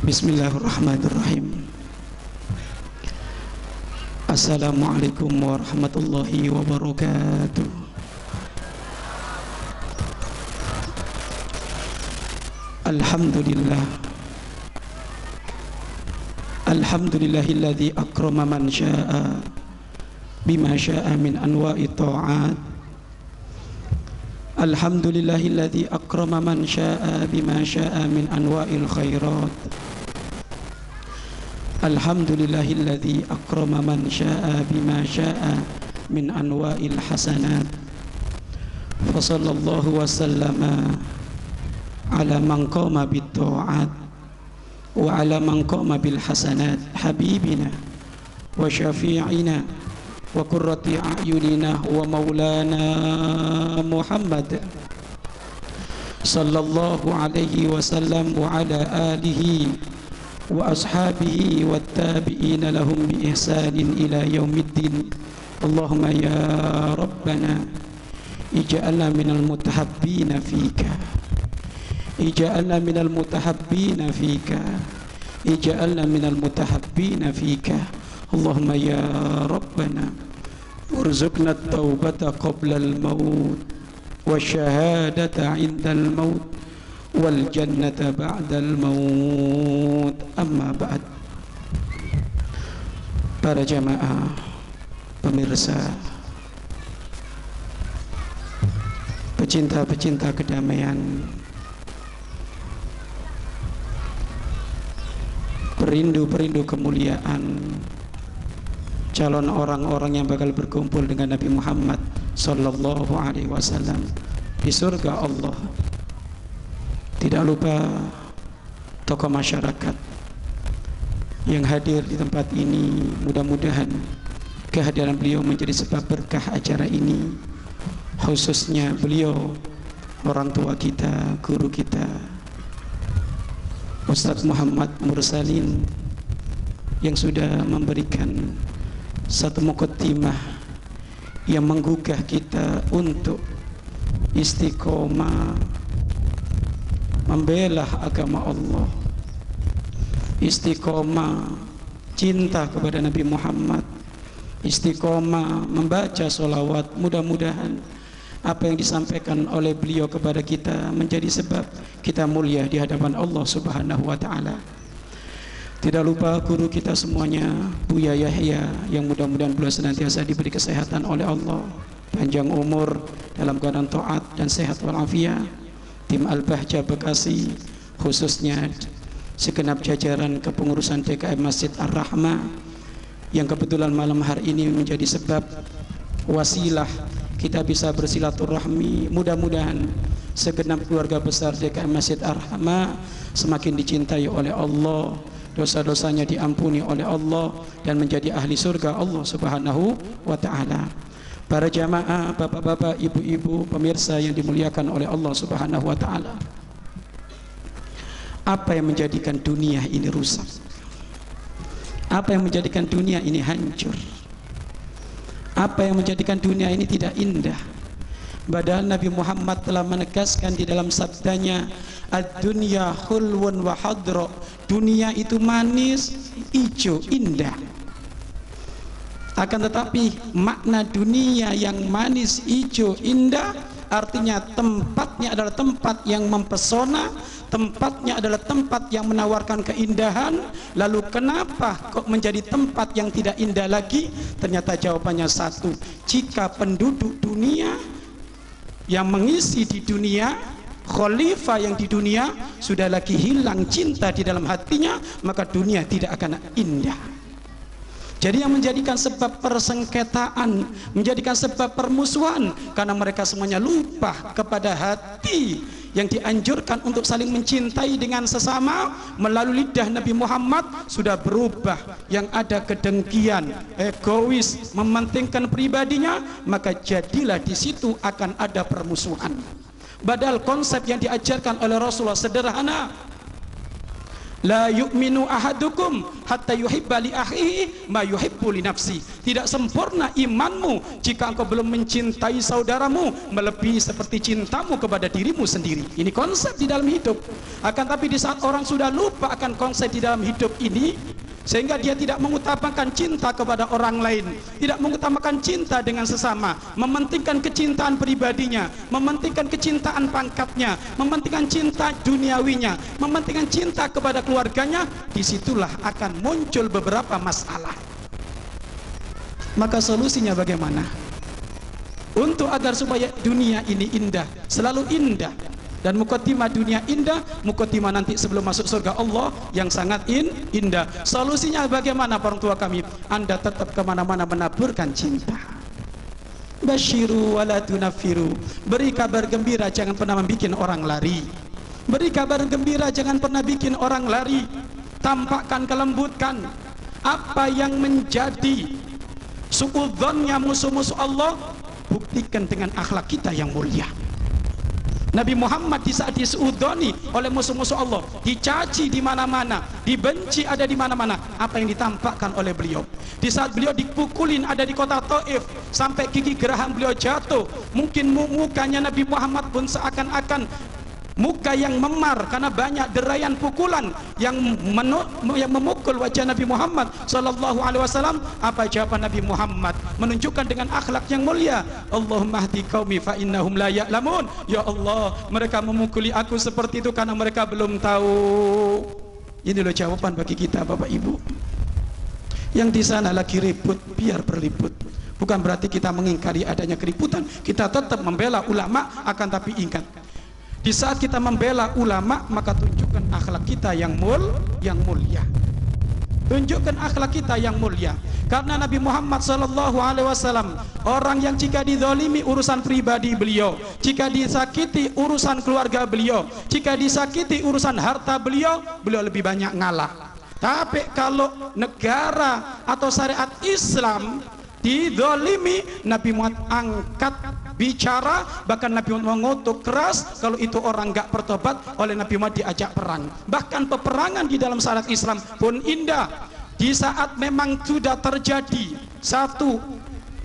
Bismillahirrahmanirrahim. Assalamualaikum warahmatullahi wabarakatuh. Alhamdulillah. Alhamdulillahilladzi akrama man syaa bima syaa min anwa'i ta'at. Alhamdulillahilladzi akrama man syaa bima syaa min anwa'il khairat. Alhamdulillahilladzi akrama man syaa bima syaa min anwa'il hasanat. Fa sallallahu wa sallama ala man qama bit ta'at wa ala man qama bil hasanat habibina wa syafi'ina wa qurrati a'yunina wa maulana Muhammad sallallahu alaihi wasallam wa ala alihi wa ashabihi wa tabi'ina lahum bi ihsanin ila yaumiddin. Allahumma ya rabbana ij'alna minal mutahabbina fika, ij'alna minal mutahabbina fika, ij'alna minal mutahabbina fika. Allahumma ya rabbana urzuqna at-taubata qabla al-maut wa syahadata 'inda al-maut wal jannata ba'da al-maut. Amma ba'd. Para jamaah pemirsa, pecinta-pecinta kedamaian, perindu-perindu kemuliaan, calon orang-orang yang bakal berkumpul dengan Nabi Muhammad sallallahu alaihi wasallam di surga Allah. Tidak lupa tokoh masyarakat yang hadir di tempat ini. Mudah-mudahan kehadiran beliau menjadi sebab berkah acara ini, khususnya beliau orang tua kita, guru kita Ustadz Muhammad Mursalin, yang sudah memberikan satu muqaddimah yang menggugah kita untuk istiqomah membela agama Allah, istiqomah cinta kepada Nabi Muhammad, istiqomah membaca sholawat. Mudah-mudahan apa yang disampaikan oleh beliau kepada kita menjadi sebab kita mulia di hadapan Allah Subhanahu wa ta'ala. Tidak lupa guru kita semuanya, Buya Yahya, yang mudah-mudahan beliau senantiasa diberi kesehatan oleh Allah, panjang umur dalam keadaan taat dan sehat walafiat. Tim Al-Bahjah Bekasi, khususnya segenap jajaran kepengurusan DKM Masjid Ar-Rahmah, yang kebetulan malam hari ini menjadi sebab wasilah kita bisa bersilaturahmi. Mudah-mudahan segenap keluarga besar DKM Masjid Ar-Rahmah semakin dicintai oleh Allah, dosa-dosanya diampuni oleh Allah, dan menjadi ahli surga Allah Subhanahu wa ta'ala. Para jamaah, bapak-bapak, ibu-ibu, pemirsa yang dimuliakan oleh Allah Subhanahu wa ta'ala, apa yang menjadikan dunia ini rusak? Apa yang menjadikan dunia ini hancur? Apa yang menjadikan dunia ini tidak indah? Padahal Nabi Muhammad telah menegaskan di dalam sabdanya, ad-dunya khulwun wa hadra, dunia itu manis, hijau, indah. Akan tetapi makna dunia yang manis, hijau, indah artinya tempatnya adalah tempat yang mempesona, tempatnya adalah tempat yang menawarkan keindahan. Lalu kenapa kok menjadi tempat yang tidak indah lagi? Ternyata jawabannya satu: jika penduduk dunia yang mengisi di dunia, khalifah yang di dunia sudah lagi hilang cinta di dalam hatinya, maka dunia tidak akan indah. Jadi yang menjadikan sebab persengketaan, menjadikan sebab permusuhan, karena mereka semuanya lupa kepada hati yang dianjurkan untuk saling mencintai dengan sesama. Melalui lidah Nabi Muhammad sudah berubah, yang ada kedengkian, egois, mementingkan pribadinya, maka jadilah di situ akan ada permusuhan. Padahal konsep yang diajarkan oleh Rasulullah sederhana. La yu'minu ahadukum hatta yuhibba li akhihi ma yuhibbu li nafsi. Tidak sempurna imanmu jika engkau belum mencintai saudaramu melebihi seperti cintamu kepada dirimu sendiri. Ini konsep di dalam hidup. Akan tapi di saat orang sudah lupa akan konsep di dalam hidup ini, sehingga dia tidak mengutamakan cinta kepada orang lain, tidak mengutamakan cinta dengan sesama, mementingkan kecintaan pribadinya, mementingkan kecintaan pangkatnya, mementingkan cinta duniawinya, mementingkan cinta kepada keluarganya. Disitulah akan muncul beberapa masalah. Maka solusinya bagaimana? Untuk agar supaya dunia ini indah, selalu indah, dan mukotimah dunia indah, mukotimah nanti sebelum masuk surga Allah yang sangat indah. Solusinya bagaimana orang tua kami? Anda tetap kemana-mana menaburkan cinta. Basyiru wala tunafiru. Beri kabar gembira, jangan pernah membuat orang lari. Beri kabar gembira, jangan pernah bikin orang lari. Tampakkan, kelembutkan apa yang menjadi suudzonnya musuh-musuh Allah, buktikan dengan akhlak kita yang mulia. Nabi Muhammad di saat disuudoni oleh musuh-musuh Allah, dicaci di mana-mana, dibenci ada di mana-mana, apa yang ditampakkan oleh beliau? Di saat beliau dipukulin ada di kota Taif sampai gigi geraham beliau jatuh, mungkin mukanya Nabi Muhammad pun seakan-akan muka yang memar karena banyak derayan pukulan yang memukul wajah Nabi Muhammad sallallahu alaihi wasallam. Apa jawaban Nabi Muhammad? Menunjukkan dengan akhlak yang mulia, Allahumma hdi qaumi fa innahum la ya'lamun. Ya Allah, mereka memukuli aku seperti itu karena mereka belum tahu. Ini loh jawaban bagi kita Bapak Ibu. Yang di sana lagi ribut, biar berlibut. Bukan berarti kita mengingkari adanya keributan. Kita tetap membela ulama, akan tapi ingat, di saat kita membela ulama, maka tunjukkan akhlak kita yang mulia. Tunjukkan akhlak kita yang mulia. Karena Nabi Muhammad SAW orang yang jika dizalimi urusan pribadi beliau, jika disakiti urusan keluarga beliau, jika disakiti urusan harta beliau, beliau lebih banyak ngalah. Tapi kalau negara atau syariat Islam dizalimi, Nabi Muhammad angkat bicara, bahkan Nabi Muhammad mengutuk keras kalau itu orang gak bertobat, oleh Nabi Muhammad diajak perang. Bahkan peperangan di dalam syariat Islam pun indah. Di saat memang sudah terjadi satu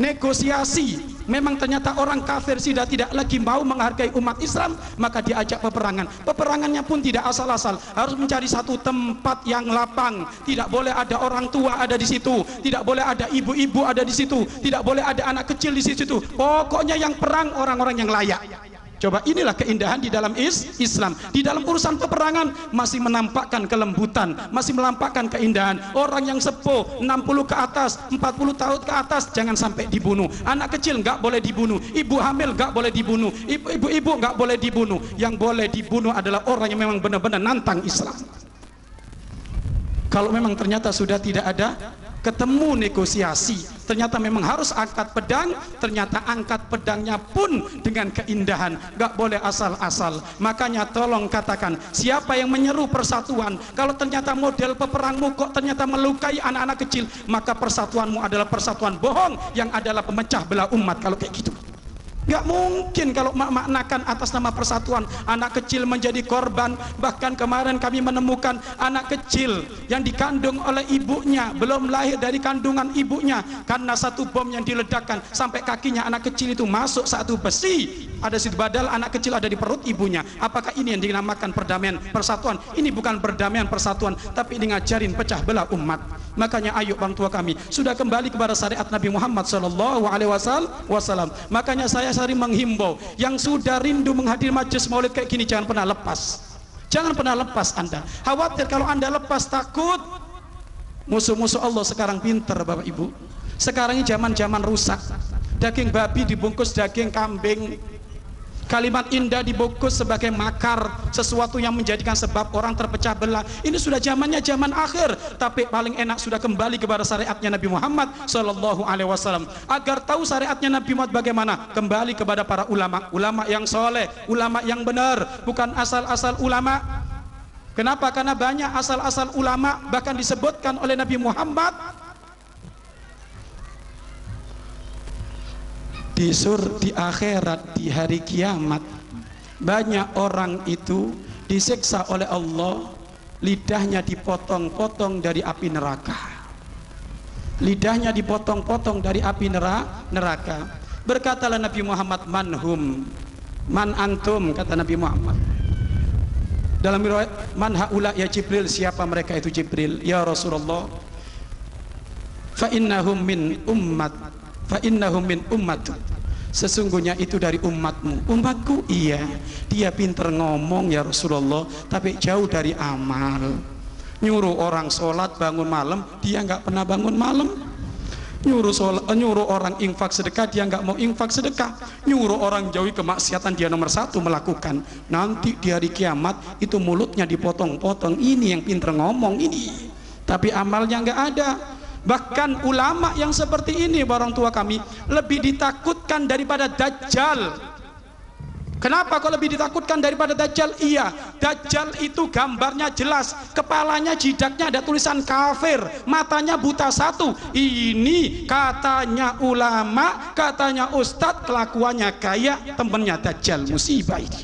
negosiasi, memang ternyata orang kafir sudah tidak lagi mau menghargai umat Islam, maka diajak peperangan. Peperangannya pun tidak asal-asal, harus mencari satu tempat yang lapang. Tidak boleh ada orang tua ada di situ, tidak boleh ada ibu-ibu ada di situ, tidak boleh ada anak kecil di situ. Pokoknya yang perang orang-orang yang layak. Coba, inilah keindahan di dalam Islam. Di dalam urusan peperangan masih menampakkan kelembutan, masih menampakkan keindahan. Orang yang sepuh 60 ke atas, 40 tahun ke atas jangan sampai dibunuh. Anak kecil nggak boleh dibunuh, ibu hamil nggak boleh dibunuh, ibu-ibu nggak boleh dibunuh. Yang boleh dibunuh adalah orang yang memang benar-benar nantang Islam. Kalau memang ternyata sudah tidak ada ketemu negosiasi, ternyata memang harus angkat pedang, ternyata angkat pedangnya pun dengan keindahan, gak boleh asal-asal. Makanya tolong katakan, siapa yang menyeru persatuan, kalau ternyata model peperangmu kok ternyata melukai anak-anak kecil, maka persatuanmu adalah persatuan bohong yang adalah pemecah belah umat. Kalau kayak gitu gak mungkin kalau maknakan atas nama persatuan anak kecil menjadi korban. Bahkan kemarin kami menemukan anak kecil yang dikandung oleh ibunya, belum lahir dari kandungan ibunya, karena satu bom yang diledakkan sampai kakinya anak kecil itu masuk satu besi ada situ, badal anak kecil ada di perut ibunya. Apakah ini yang dinamakan perdamaian persatuan? Ini bukan perdamaian persatuan, tapi ini ngajarin pecah belah umat. Makanya ayo orang tua kami sudah kembali kepada syariat Nabi Muhammad SAW. Makanya saya sering menghimbau yang sudah rindu menghadiri majelis maulid kayak gini, jangan pernah lepas. Jangan pernah lepas Anda. Khawatir kalau Anda lepas, takut musuh-musuh Allah sekarang pinter Bapak Ibu. Sekarang ini zaman-zaman rusak. Daging babi dibungkus daging kambing. Kalimat indah dibungkus sebagai makar, sesuatu yang menjadikan sebab orang terpecah belah. Ini sudah zamannya zaman akhir, tapi paling enak sudah kembali kepada syariatnya Nabi Muhammad SAW. Agar tahu syariatnya Nabi Muhammad bagaimana, kembali kepada para ulama, ulama yang soleh, ulama yang benar, bukan asal-asal ulama. Kenapa? Karena banyak asal-asal ulama, bahkan disebutkan oleh Nabi Muhammad di akhirat, di hari kiamat, banyak orang itu disiksa oleh Allah lidahnya dipotong-potong dari api neraka. Lidahnya dipotong-potong dari api neraka. Berkatalah Nabi Muhammad, manhum, man antum, kata Nabi Muhammad. Dalam riwayat, man haula ya Jibril, siapa mereka itu Jibril? Ya Rasulullah, fa innahum min ummat, sesungguhnya itu dari umatmu. Umatku? Iya, dia pinter ngomong ya Rasulullah, tapi jauh dari amal. Nyuruh orang sholat bangun malam, dia nggak pernah bangun malam. Nyuruh orang infak sedekah, dia nggak mau infak sedekah. Nyuruh orang jauhi kemaksiatan, dia nomor satu melakukan. Nanti di hari kiamat itu mulutnya dipotong-potong. Ini yang pinter ngomong ini, tapi amalnya nggak ada. Bahkan ulama yang seperti ini, orang tua kami, lebih ditakutkan daripada Dajjal. Kenapa kok lebih ditakutkan daripada Dajjal? Iya, Dajjal itu gambarnya jelas, kepalanya, jidaknya ada tulisan kafir, matanya buta satu. Ini katanya ulama, katanya ustadz, kelakuannya kayak temennya Dajjal. Musibah ini.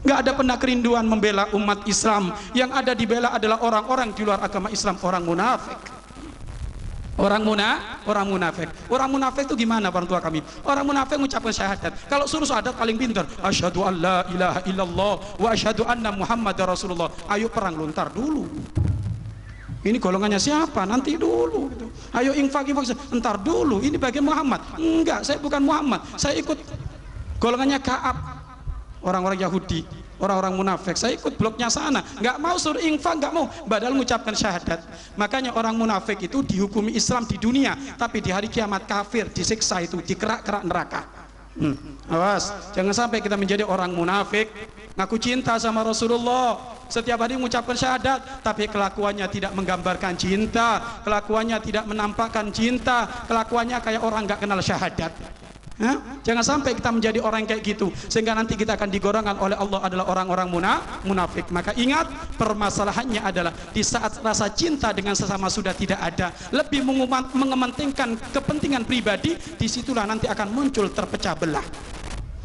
Nggak ada pernah kerinduan membela umat Islam. Yang ada dibela adalah orang-orang di luar agama Islam, orang munafik. Orang munafik. Orang munafik itu gimana orang tua kami? Orang munafik mengucapkan syahadat. Kalau suruh syahadat paling pintar. Asyhadu an la ilaha illallah wa asyhadu anna Muhammadar Rasulullah. Ayo perang lontar dulu. Ini golongannya siapa? Nanti dulu. Ayo infak. Entar dulu. Ini bagian Muhammad. Enggak, saya bukan Muhammad. Saya ikut golongannya Ka'ab. Orang-orang Yahudi, orang-orang munafik. Saya ikut bloknya sana, nggak mau suruh infak, nggak mau, padahal mengucapkan syahadat. Makanya orang munafik itu dihukumi Islam di dunia, tapi di hari kiamat kafir, disiksa itu, dikerak-kerak neraka. Awas, jangan sampai kita menjadi orang munafik, ngaku cinta sama Rasulullah, setiap hari mengucapkan syahadat, tapi kelakuannya tidak menggambarkan cinta, kelakuannya tidak menampakkan cinta, kelakuannya kayak orang nggak kenal syahadat. Jangan sampai kita menjadi orang kayak gitu, sehingga nanti kita akan digolongkan oleh Allah adalah orang-orang munafik. Maka ingat, permasalahannya adalah di saat rasa cinta dengan sesama sudah tidak ada, lebih mengementingkan kepentingan pribadi, disitulah nanti akan muncul terpecah belah.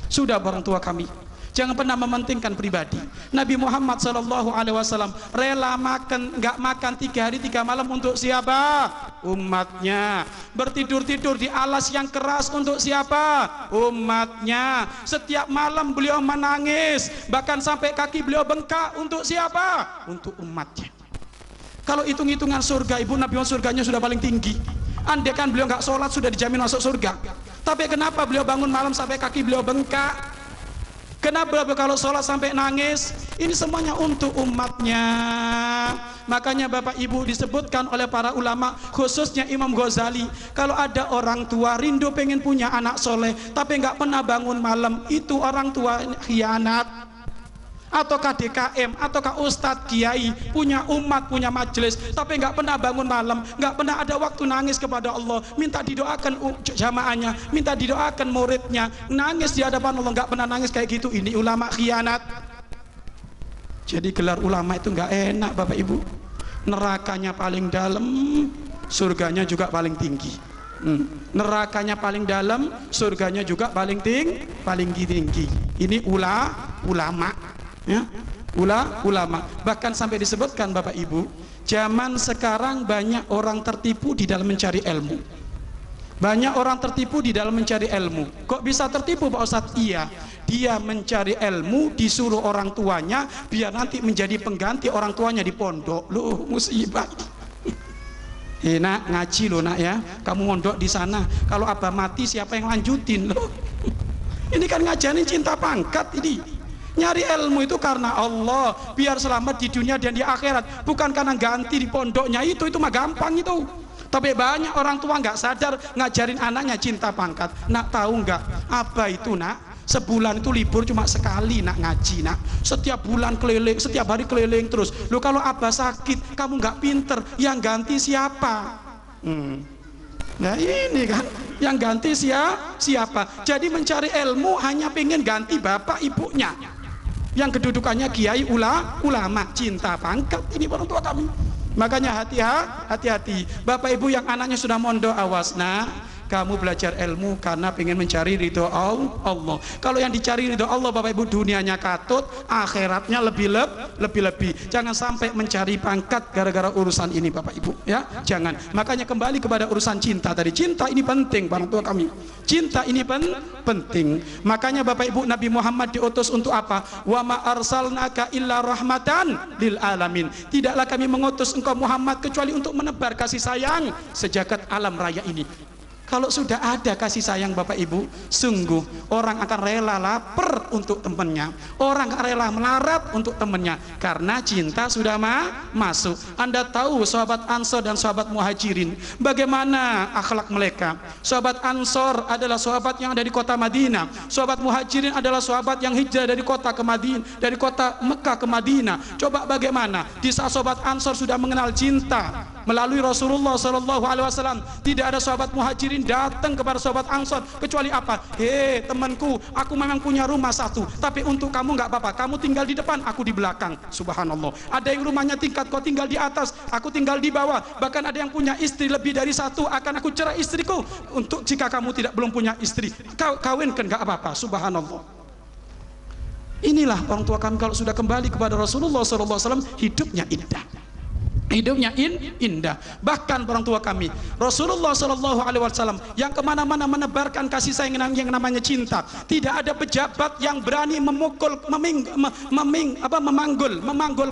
Sudah orang tua kami, jangan pernah mementingkan pribadi. Nabi Muhammad SAW rela makan, nggak makan 3 hari 3 malam untuk siapa? Umatnya. Bertidur-tidur di alas yang keras untuk siapa? Umatnya. Setiap malam beliau menangis, bahkan sampai kaki beliau bengkak untuk siapa? Untuk umatnya. Kalau hitung-hitungan surga, ibu, Nabi Muhammad surganya sudah paling tinggi. Andai kan beliau nggak sholat sudah dijamin masuk surga. Tapi kenapa beliau bangun malam sampai kaki beliau bengkak? Kenapa kalau sholat sampai nangis? Ini semuanya untuk umatnya. Makanya Bapak Ibu disebutkan oleh para ulama, khususnya Imam Ghazali, kalau ada orang tua rindu pengen punya anak soleh, tapi nggak pernah bangun malam, itu orang tua khianat. Ataukah DKM, ataukah Ustadz Kiai, punya umat, punya majelis, tapi nggak pernah bangun malam, nggak pernah ada waktu nangis kepada Allah, minta didoakan jamaahnya, minta didoakan muridnya, nangis di hadapan Allah, nggak pernah nangis kayak gitu. Ini ulama khianat. Jadi gelar ulama itu nggak enak Bapak Ibu. Nerakanya paling dalam, surganya juga paling tinggi. Nerakanya paling dalam, surganya juga paling tinggi. Ini ulama. Ya, ulama. Bahkan sampai disebutkan Bapak Ibu, zaman sekarang banyak orang tertipu di dalam mencari ilmu. Banyak orang tertipu di dalam mencari ilmu. Kok bisa tertipu Pak Ustadz? Iya, dia mencari ilmu, disuruh orang tuanya biar nanti menjadi pengganti orang tuanya di pondok. Loh, musibah. Nak ngaji loh nak ya, kamu mondok di sana. Kalau abah mati siapa yang lanjutin loh? Ini kan ngajarin cinta pangkat ini. Nyari ilmu itu karena Allah, biar selamat di dunia dan di akhirat, bukan karena ganti di pondoknya itu mah gampang itu. Tapi banyak orang tua nggak sadar ngajarin anaknya cinta pangkat. Nak tahu nggak apa itu nak? Sebulan itu libur cuma sekali nak ngaji nak. Setiap bulan keliling, setiap hari keliling terus. Loh kalau abah sakit, kamu nggak pinter, yang ganti siapa? Nah ini kan, yang ganti siapa? Jadi mencari ilmu hanya pengen ganti bapak ibunya, yang kedudukannya kiai ulama, cinta pangkat. Ini orang tua kami. Makanya hati-hati Bapak Ibu yang anaknya sudah mondok, awas nah, Kamu belajar ilmu karena ingin mencari ridho Allah. Kalau yang dicari ridho Allah Bapak Ibu, dunianya katut, akhiratnya lebih. Jangan sampai mencari pangkat gara-gara urusan ini Bapak Ibu, ya. Jangan. Makanya kembali kepada urusan cinta tadi. Cinta ini penting orang tua kami. Cinta ini penting. Makanya Bapak Ibu, Nabi Muhammad diutus untuk apa? Wa ma arsalnaka illa rahmatan lil alamin. Tidaklah kami mengutus engkau Muhammad kecuali untuk menebar kasih sayang sejagat alam raya ini. Kalau sudah ada kasih sayang Bapak Ibu, sungguh orang akan rela lapar untuk temannya, orang akan rela melarat untuk temannya, karena cinta sudah masuk. Anda tahu sahabat Ansor dan sahabat Muhajirin bagaimana akhlak mereka? Sahabat Ansor adalah sahabat yang ada di kota Madinah, sahabat Muhajirin adalah sahabat yang hijrah dari kota ke Madinah, dari kota Mekah ke Madinah. Coba bagaimana di saat sahabat Ansor sudah mengenal cinta melalui Rasulullah SAW, tidak ada sahabat Muhajirin datang kepada sahabat Ansor kecuali apa? Hei temanku, aku memang punya rumah satu, tapi untuk kamu nggak apa-apa, kamu tinggal di depan, aku di belakang. Subhanallah. Ada yang rumahnya tingkat, kau tinggal di atas, aku tinggal di bawah. Bahkan ada yang punya istri lebih dari satu, akan aku cerai istriku untuk jika kamu belum punya istri, kawinkan, nggak apa-apa. Subhanallah. Inilah orang tua kami kalau sudah kembali kepada Rasulullah SAW, hidupnya indah. Hidupnya indah. Bahkan orang tua kami Rasulullah SAW yang kemana-mana menebarkan kasih sayang yang namanya cinta. Tidak ada pejabat yang berani memanggul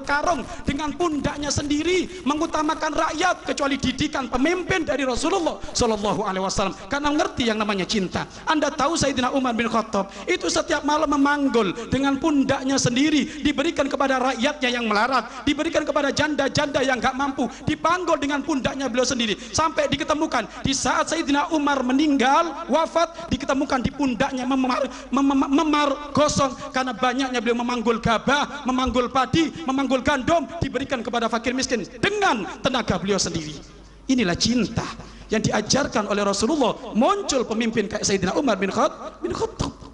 karung dengan pundaknya sendiri, mengutamakan rakyat, kecuali didikan pemimpin dari Rasulullah SAW, karena mengerti yang namanya cinta. Anda tahu Sayyidina Umar bin Khattab itu setiap malam memanggul dengan pundaknya sendiri, diberikan kepada rakyatnya yang melarat, diberikan kepada janda-janda yang gak mampu, dipanggul dengan pundaknya beliau sendiri, sampai diketemukan di saat Sayyidina Umar meninggal wafat, diketemukan di pundaknya memar gosong karena banyaknya beliau memanggul gabah, memanggul padi, memanggul gandum, diberikan kepada fakir miskin dengan tenaga beliau sendiri. Inilah cinta yang diajarkan oleh Rasulullah. Muncul pemimpin kayak Sayyidina Umar bin Khattab.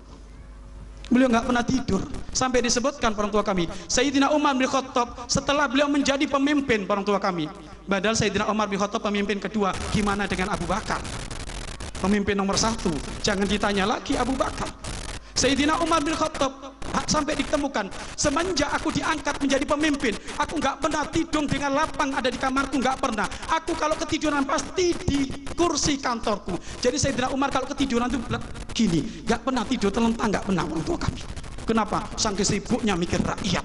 Beliau nggak pernah tidur, sampai disebutkan orang tua kami Sayyidina Umar bin Khattab setelah beliau menjadi pemimpin orang tua kami, padahal Sayyidina Umar bin Khattab pemimpin kedua, gimana dengan Abu Bakar pemimpin nomor satu? Jangan ditanya lagi Abu Bakar. Sayyidina Umar bin Khattab sampai ditemukan, semenjak aku diangkat menjadi pemimpin, aku nggak pernah tidur dengan lapang ada di kamarku, nggak pernah. Aku kalau ketiduran pasti di kursi kantorku. Jadi Sayyidina Umar kalau ketiduran tuh gini, nggak pernah tidur telentang, nggak pernah orang tua kami. Kenapa? Saking sibuknya mikir rakyat.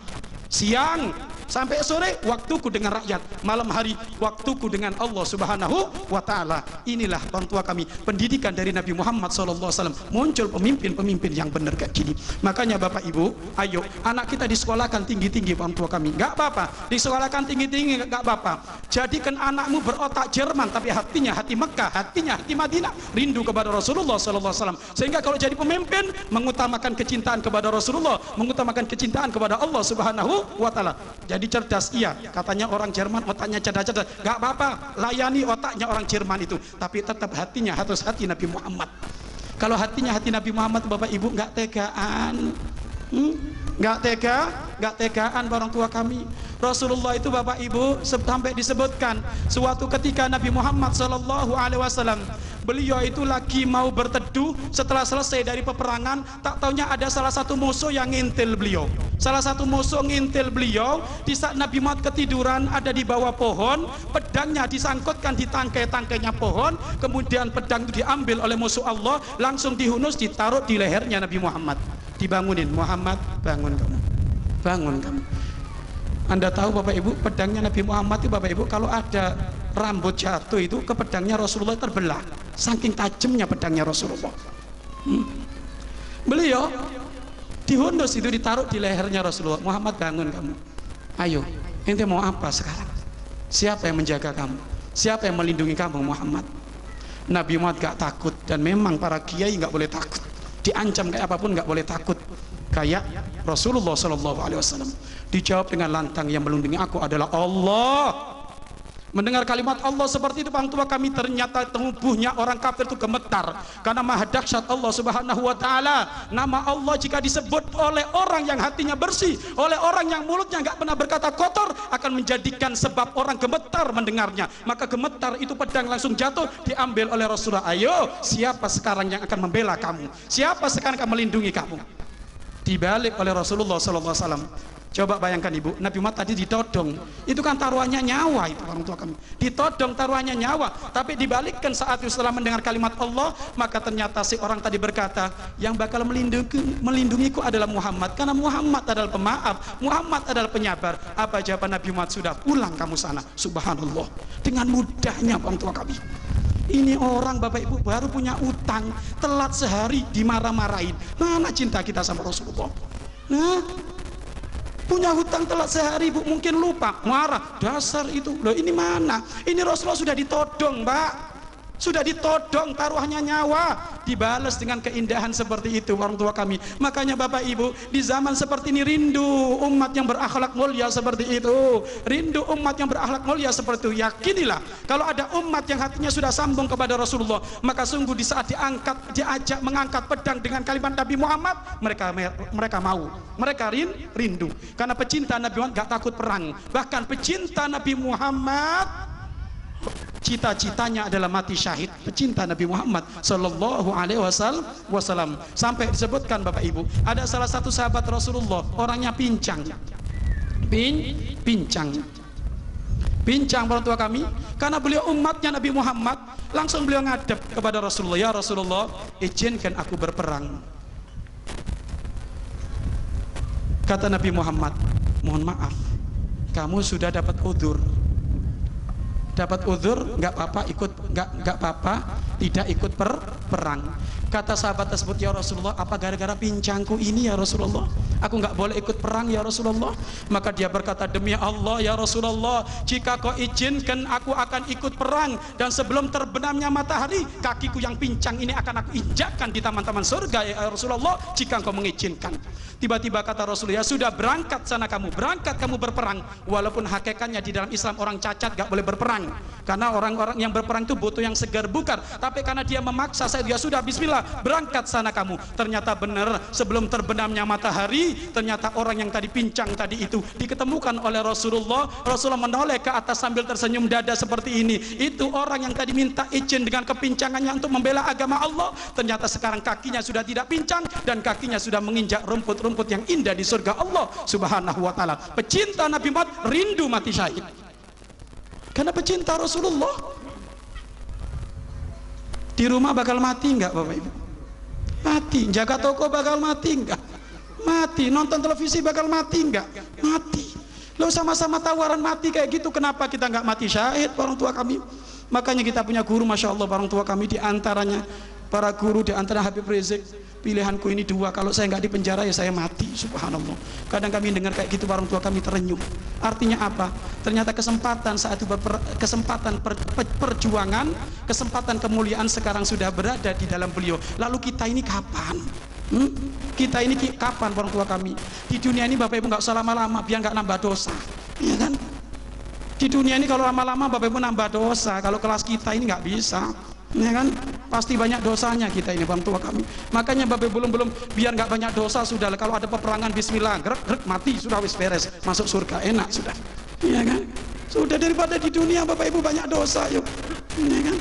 Siang sampai sore waktuku dengan rakyat, malam hari waktuku dengan Allah Subhanahu wa Ta'ala. Inilah orang tua kami, pendidikan dari Nabi Muhammad SAW. Muncul pemimpin-pemimpin yang benar kayak gini. Makanya Bapak Ibu, ayo anak kita disekolahkan tinggi-tinggi orang tua kami, nggak apa-apa. Disekolahkan tinggi-tinggi nggak apa-apa. Jadikan anakmu berotak Jerman tapi hatinya hati Mekah, hatinya hati Madinah, rindu kepada Rasulullah SAW. Sehingga kalau jadi pemimpin mengutamakan kecintaan kepada Rasulullah, mengutamakan kecintaan kepada Allah Subhanahu wa Ta'ala. Jadi cerdas, iya, katanya orang Jerman otaknya cerdas-cerdas, gak apa-apa, layani otaknya orang Jerman itu, tapi tetap hatinya harus hati Nabi Muhammad. Kalau hatinya hati Nabi Muhammad Bapak Ibu, gak tegaan, gak tegaan orang tua kami. Rasulullah itu Bapak Ibu sampai disebutkan suatu ketika Nabi Muhammad SAW, beliau itu lagi mau berteduh setelah selesai dari peperangan, tak taunya ada salah satu musuh yang ngintil beliau. Salah satu musuh ngintil beliau di saat Nabi Muhammad ketiduran ada di bawah pohon, pedangnya disangkutkan di tangkai-tangkainya pohon, kemudian pedang itu diambil oleh musuh Allah, langsung dihunus, ditaruh di lehernya Nabi Muhammad. Dibangunin, Muhammad bangun kamu, bangun kamu. Anda tahu Bapak Ibu, pedangnya Nabi Muhammad itu Bapak Ibu, kalau ada rambut jatuh itu ke pedangnya Rasulullah terbelah, saking tajamnya pedangnya Rasulullah. Beliau dihunus itu, ditaruh di lehernya Rasulullah. Muhammad bangun kamu, ayo ente mau apa sekarang? Siapa yang menjaga kamu? Siapa yang melindungi kamu Muhammad? Nabi Muhammad gak takut, dan memang para kiai gak boleh takut, diancam kayak apapun gak boleh takut kayak Rasulullah SAW. Dijawab dengan lantang, yang melindungi aku adalah Allah. Mendengar kalimat Allah seperti itu orang tua kami, ternyata tubuhnya orang kafir itu gemetar karena maha dahsyat Allah Subhanahu wa taala. Nama Allah jika disebut oleh orang yang hatinya bersih, oleh orang yang mulutnya nggak pernah berkata kotor, akan menjadikan sebab orang gemetar mendengarnya. Maka gemetar itu pedang langsung jatuh diambil oleh Rasulullah. Ayo, siapa sekarang yang akan membela kamu? Siapa sekarang akan melindungi kamu? Dibalik oleh Rasulullah sallallahu alaihi wasallam. Coba bayangkan ibu, Nabi Muhammad tadi ditodong, itu kan taruhannya nyawa, itu orang tua kami ditodong taruhannya nyawa, tapi dibalikkan saat itu setelah mendengar kalimat Allah, maka ternyata si orang tadi berkata, yang bakal melindungiku adalah Muhammad, karena Muhammad adalah pemaaf, Muhammad adalah penyabar. Apa jawaban Nabi Muhammad? Sudah pulang kamu sana. Subhanallah, dengan mudahnya orang tua kami. Ini orang Bapak Ibu baru punya utang, telat sehari dimarah-marahin. Mana cinta kita sama Rasulullah? Nah, punya hutang telat sehari Bu, mungkin lupa, marah, dasar itu. Loh, ini mana? Ini Rasulullah sudah ditodong, Mbak, sudah ditodong, taruhannya nyawa, dibalas dengan keindahan seperti itu orang tua kami. Makanya Bapak Ibu, di zaman seperti ini rindu umat yang berakhlak mulia seperti itu, rindu umat yang berakhlak mulia seperti itu. Yakinilah kalau ada umat yang hatinya sudah sambung kepada Rasulullah, maka sungguh di saat diajak mengangkat pedang dengan kalimat Nabi Muhammad, mereka mau, mereka rindu, karena pecinta Nabi Muhammad gak takut perang. Bahkan pecinta Nabi Muhammad cita-citanya adalah mati syahid. Pecinta Nabi Muhammad sallallahu alaihi wasallam, sampai disebutkan Bapak Ibu, ada salah satu sahabat Rasulullah, orangnya pincang orang tua kami, karena beliau umatnya Nabi Muhammad. Langsung beliau ngadep kepada Rasulullah, ya Rasulullah, izinkan aku berperang. Kata Nabi Muhammad, mohon maaf, kamu sudah dapat udzur. Dapat udzur, nggak apa-apa nggak apa-apa tidak ikut perang. Kata sahabat tersebut, ya Rasulullah, apa gara-gara pincangku ini ya Rasulullah, aku nggak boleh ikut perang ya Rasulullah? Maka dia berkata, demi Allah ya Rasulullah, jika kau izinkan aku akan ikut perang, dan sebelum terbenamnya matahari kakiku yang pincang ini akan aku injakkan di taman-taman surga ya Rasulullah, jika engkau mengizinkan. Tiba-tiba kata Rasulullah, ya sudah, berangkat sana kamu, berangkat kamu berperang. Walaupun hakikatnya di dalam Islam orang cacat gak boleh berperang, karena orang-orang yang berperang itu butuh yang segar bugar. Tapi karena dia memaksa, saya ya sudah, bismillah, berangkat sana kamu. Ternyata benar, sebelum terbenamnya matahari, ternyata orang yang tadi pincang tadi itu diketemukan oleh Rasulullah. Rasulullah menoleh ke atas sambil tersenyum dada seperti ini. Itu orang yang tadi minta izin dengan kepincangannya untuk membela agama Allah, ternyata sekarang kakinya sudah tidak pincang dan kakinya sudah menginjak rumput-rumput yang indah di surga Allah Subhanahu wa taala. Pecinta Nabi Muhammad rindu mati syahid karena pecinta Rasulullah. Di rumah bakal mati enggak Bapak Ibu? Mati. Jaga toko bakal mati enggak? Mati. Nonton televisi bakal mati enggak? Mati. Lo sama-sama tawaran mati kayak gitu, kenapa kita enggak mati syahid orang tua kami? Makanya kita punya guru, Masya Allah, orang tua kami, di antaranya para guru, di antara Habib Rizik, pilihanku ini dua, kalau saya nggak dipenjara ya saya mati. Subhanallah. Kadang kami dengar kayak gitu orang tua kami terenyuh. Artinya apa? Ternyata kesempatan saat itu, kesempatan perjuangan, kesempatan kemuliaan sekarang sudah berada di dalam beliau. Lalu kita ini kapan? Kita ini kapan orang tua kami? Di dunia ini Bapak Ibu nggak usah lama-lama biar nggak nambah dosa, ya kan? Di dunia ini kalau lama-lama Bapak Ibu nambah dosa, kalau kelas kita ini nggak bisa, ya kan? Pasti banyak dosanya kita ini orang tua kami. Makanya Bapak Ibu belum biar nggak banyak dosa, sudah kalau ada peperangan bismillah, gerak mati, sudah wis beres, masuk surga enak sudah, ya kan? Sudah, daripada di dunia Bapak Ibu banyak dosa yuk, ya kan?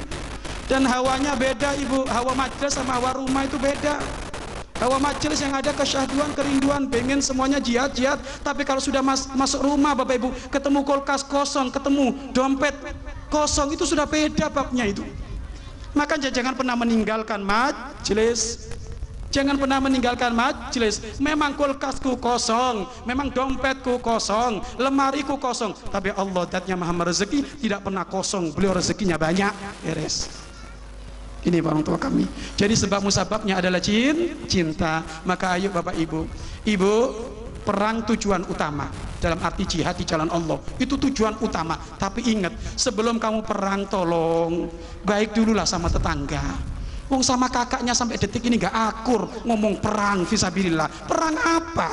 Dan hawanya beda Ibu, hawa majelis sama hawa rumah itu beda. Hawa majelis yang ada kesyahduan, kerinduan, pengen semuanya jihad. Tapi kalau sudah masuk rumah Bapak Ibu, ketemu kulkas kosong, ketemu dompet kosong, itu sudah beda babnya itu. Makanya jangan pernah meninggalkan majelis. Jangan pernah meninggalkan majelis. Memang kulkasku kosong, memang dompetku kosong, lemariku kosong, tapi Allah zatnya maha merezeki, tidak pernah kosong. Beliau rezekinya banyak, beres. Ini orang tua kami. Jadi sebab musababnya adalah cinta. Maka ayo Bapak Ibu, perang tujuan utama, dalam arti jihad di jalan Allah, itu tujuan utama. Tapi ingat, sebelum kamu perang, tolong baik dululah sama tetangga. Wong sama kakaknya sampai detik ini gak akur, ngomong perang fisabilillah. Perang apa?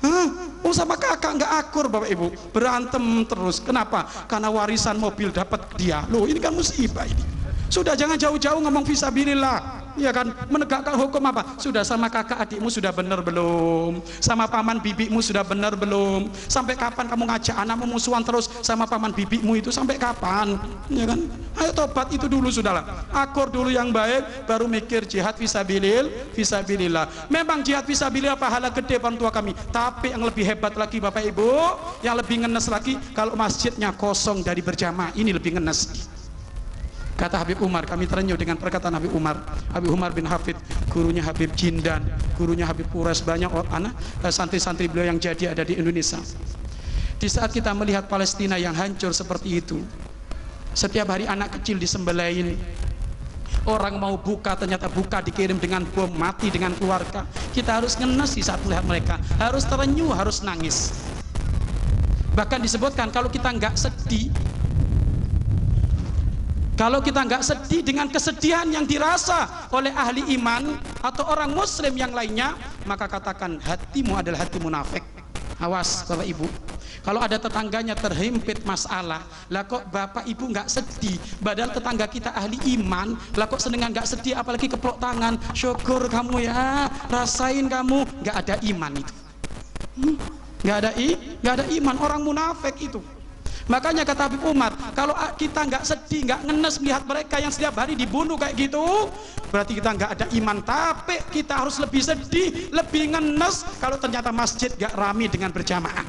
Hah? Oh sama kakak nggak akur Bapak Ibu, berantem terus. Kenapa? Karena warisan mobil dapat dia. Loh ini kan musibah ini. Sudah jangan jauh-jauh ngomong fisabilillah, ya kan, menegakkan hukum apa? Sudah sama kakak adikmu sudah benar belum? Sama paman bibimu sudah benar belum? Sampai kapan kamu ngajak anakmu musuhan terus sama paman bibimu itu, sampai kapan? Ya kan? Ayo tobat itu dulu sudahlah. Akur dulu yang baik, baru mikir jihad fisabilillah. Memang jihad fisabilillah pahala gede orang tua kami, tapi yang lebih hebat lagi Bapak Ibu, yang lebih ngenes lagi kalau masjidnya kosong dari berjamaah, ini lebih ngenes. Kata Habib Umar, kami terenyuh dengan perkataan Habib Umar bin Hafid, gurunya Habib Jindan, gurunya Habib Urais, banyak anak santri-santri beliau yang jadi ada di Indonesia. Di saat kita melihat Palestina yang hancur seperti itu, setiap hari anak kecil disembelahin, orang mau buka ternyata buka dikirim dengan bom, mati dengan keluarga. Kita harus ngenes di saat melihat mereka, harus terenyuh, harus nangis. Bahkan disebutkan kalau kita nggak sedih, kalau kita nggak sedih dengan kesedihan yang dirasa oleh ahli iman atau orang muslim yang lainnya, maka katakan hatimu adalah hati munafik. Awas Bapak Ibu, kalau ada tetangganya terhimpit masalah, lah kok Bapak Ibu nggak sedih, padahal tetangga kita ahli iman, lah kok senengan nggak sedih, apalagi keplok tangan, syukur kamu ya, rasain kamu, nggak ada iman itu, nggak ada iman, orang munafik itu. Makanya kata Habib Umar, kalau kita nggak sedih, nggak ngenes melihat mereka yang setiap hari dibunuh kayak gitu, berarti kita nggak ada iman. Tapi kita harus lebih sedih, lebih ngenes kalau ternyata masjid nggak rame dengan berjamaah.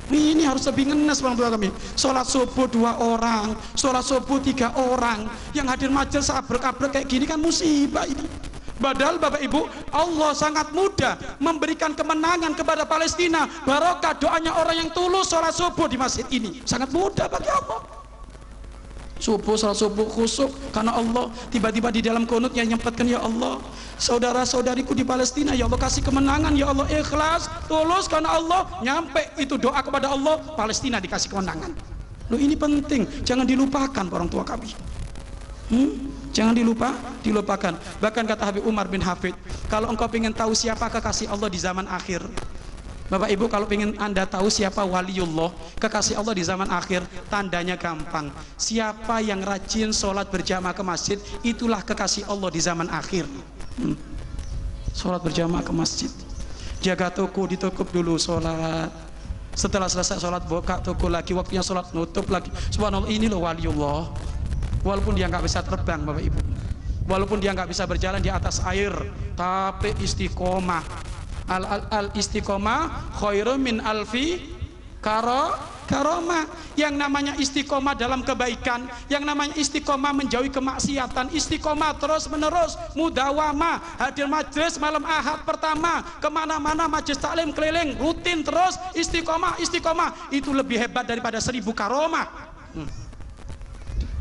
Ini harus lebih ngenes orang tua kami. Sholat subuh 2 orang, sholat subuh 3 orang, yang hadir majelis abrek-abrek kayak gini kan musibah ini. Padahal Bapak Ibu, Allah sangat mudah memberikan kemenangan kepada Palestina. Barokah doanya orang yang tulus sholat subuh di masjid ini, sangat mudah bagi Allah. Subuh, sholat subuh khusyuk karena Allah, tiba-tiba di dalam kunutnya nyempatkan, ya Allah, saudara-saudariku di Palestina, ya Allah kasih kemenangan, ya Allah, ikhlas, tulus karena Allah, nyampe itu doa kepada Allah, Palestina dikasih kemenangan. Loh ini penting, jangan dilupakan orang tua kami. Jangan dilupakan. Bahkan kata Habib Umar bin Hafid, kalau engkau ingin tahu siapa kekasih Allah di zaman akhir, Bapak Ibu, kalau ingin Anda tahu siapa waliullah, kekasih Allah di zaman akhir, tandanya gampang. Siapa yang rajin sholat berjamaah ke masjid, itulah kekasih Allah di zaman akhir. Sholat berjamaah ke masjid, jaga toko, ditutup dulu sholat. Setelah selesai sholat buka toko lagi, waktunya sholat nutup lagi. Subhanallah, ini loh waliullah. Walaupun dia nggak bisa terbang Bapak Ibu, walaupun dia nggak bisa berjalan di atas air, tapi istiqomah. Al istiqomah khairum min alfi karomah. Yang namanya istiqomah dalam kebaikan, yang namanya istiqomah menjauhi kemaksiatan, istiqomah terus menerus, mudawamah, hadir majelis malam Ahad pertama, kemana-mana majelis taklim keliling rutin terus, istiqomah itu lebih hebat daripada 1000 karomah.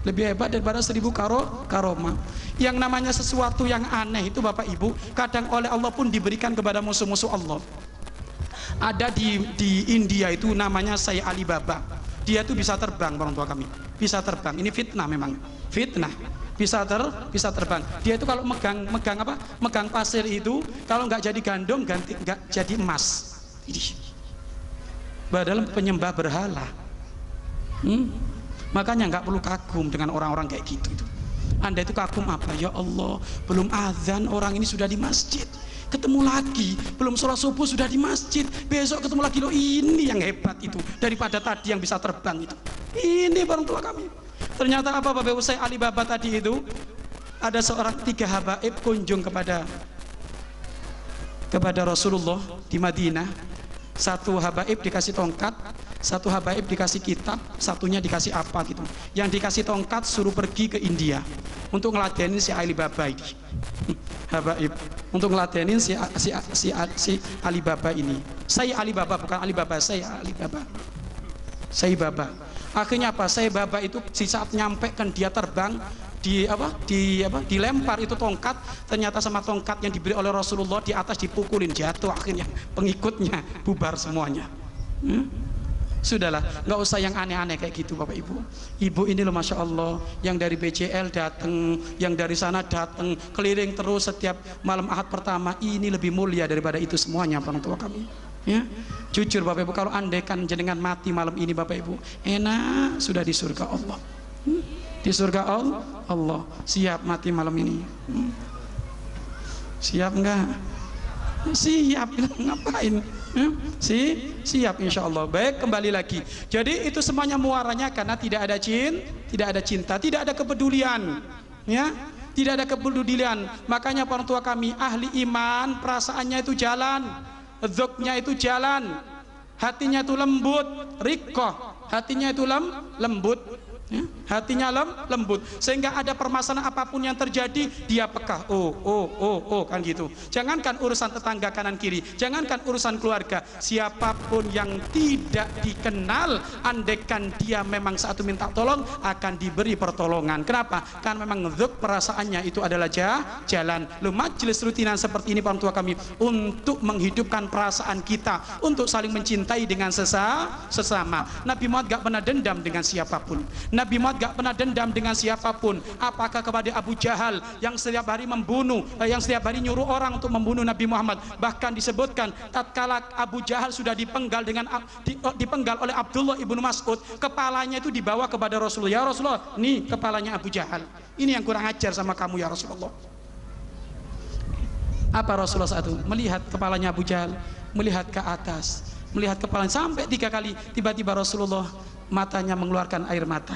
Lebih hebat daripada 1000 karomah. Yang namanya sesuatu yang aneh itu Bapak Ibu, kadang oleh Allah pun diberikan kepada musuh-musuh Allah. Ada di India itu namanya Syekh Ali Baba. Dia itu bisa terbang orang tua kami, bisa terbang. Ini fitnah, memang fitnah. Bisa terbang. Dia itu kalau megang pasir itu, kalau nggak jadi gandum, nggak jadi emas. Padahal penyembah berhala. Makanya nggak perlu kagum dengan orang-orang kayak gitu. Anda itu kagum apa? Ya Allah, belum azan orang ini sudah di masjid, ketemu lagi, belum sholat subuh sudah di masjid, besok ketemu lagi. Loh ini yang hebat itu daripada tadi yang bisa terbang itu. Ini orang tua kami. Ternyata apa Bapak Ibu, Syekh Ali Baba tadi itu, ada seorang 3 habaib kunjung kepada Rasulullah di Madinah. 1 habaib dikasih tongkat, 1 habaib dikasih kitab, satunya dikasih apa gitu. Yang dikasih tongkat suruh pergi ke India untuk ngeladenin si Ali Baba ini. Habaib untuk ngeladenin si Ali Baba ini. Saya Ali Baba, bukan Ali Baba, saya Ali Baba. Saya Baba. Akhirnya apa? Saya Baba itu di saat nyampe kan dia terbang, dilempar itu tongkat, ternyata sama tongkat yang diberi oleh Rasulullah di atas dipukulin, jatuh, akhirnya pengikutnya bubar semuanya. Sudahlah, nggak usah yang aneh-aneh kayak gitu Bapak Ibu. Ibu ini loh Masya Allah, yang dari BCL datang, yang dari sana datang, keliling terus setiap malam Ahad pertama, ini lebih mulia daripada itu semuanya orang tua kami. Ya, jujur Bapak Ibu, kalau andaikan jenengan mati malam ini Bapak Ibu, enak sudah di surga Allah. Di surga Allah. Siap mati malam ini? Siap enggak? Siap. Ngapain? Siap insya Allah. Baik, kembali lagi. Jadi itu semuanya muaranya karena tidak ada cinta, tidak ada kepedulian. Ya, tidak ada kepedulian. Makanya orang tua kami ahli iman, perasaannya itu jalan, dzuknya itu jalan, hatinya itu lembut, riqqah, hatinya itu lembut, ya? Hatinya lembut, sehingga ada permasalahan apapun yang terjadi dia peka. Oh kan gitu. Jangankan urusan tetangga kanan kiri, jangankan urusan keluarga, siapapun yang tidak dikenal, andaikan dia memang saat itu minta tolong akan diberi pertolongan. Kenapa? Karena memang dzuk perasaannya itu adalah jalan. Lu majelis rutinan seperti ini orang tua kami untuk menghidupkan perasaan kita, untuk saling mencintai dengan sesama. Nabi Muhammad gak pernah dendam dengan siapapun. Nabi Muhammad gak pernah dendam dengan siapapun, apakah kepada Abu Jahal yang setiap hari membunuh, yang setiap hari nyuruh orang untuk membunuh Nabi Muhammad. Bahkan disebutkan tatkala Abu Jahal sudah dipenggal dipenggal oleh Abdullah ibnu Mas'ud, kepalanya itu dibawa kepada Rasulullah. Ya Rasulullah, nih kepalanya Abu Jahal, ini yang kurang ajar sama kamu ya Rasulullah. Apa Rasulullah saat itu? Melihat kepalanya Abu Jahal, melihat ke atas, melihat kepalanya sampai 3 kali. Tiba-tiba Rasulullah matanya mengeluarkan air mata,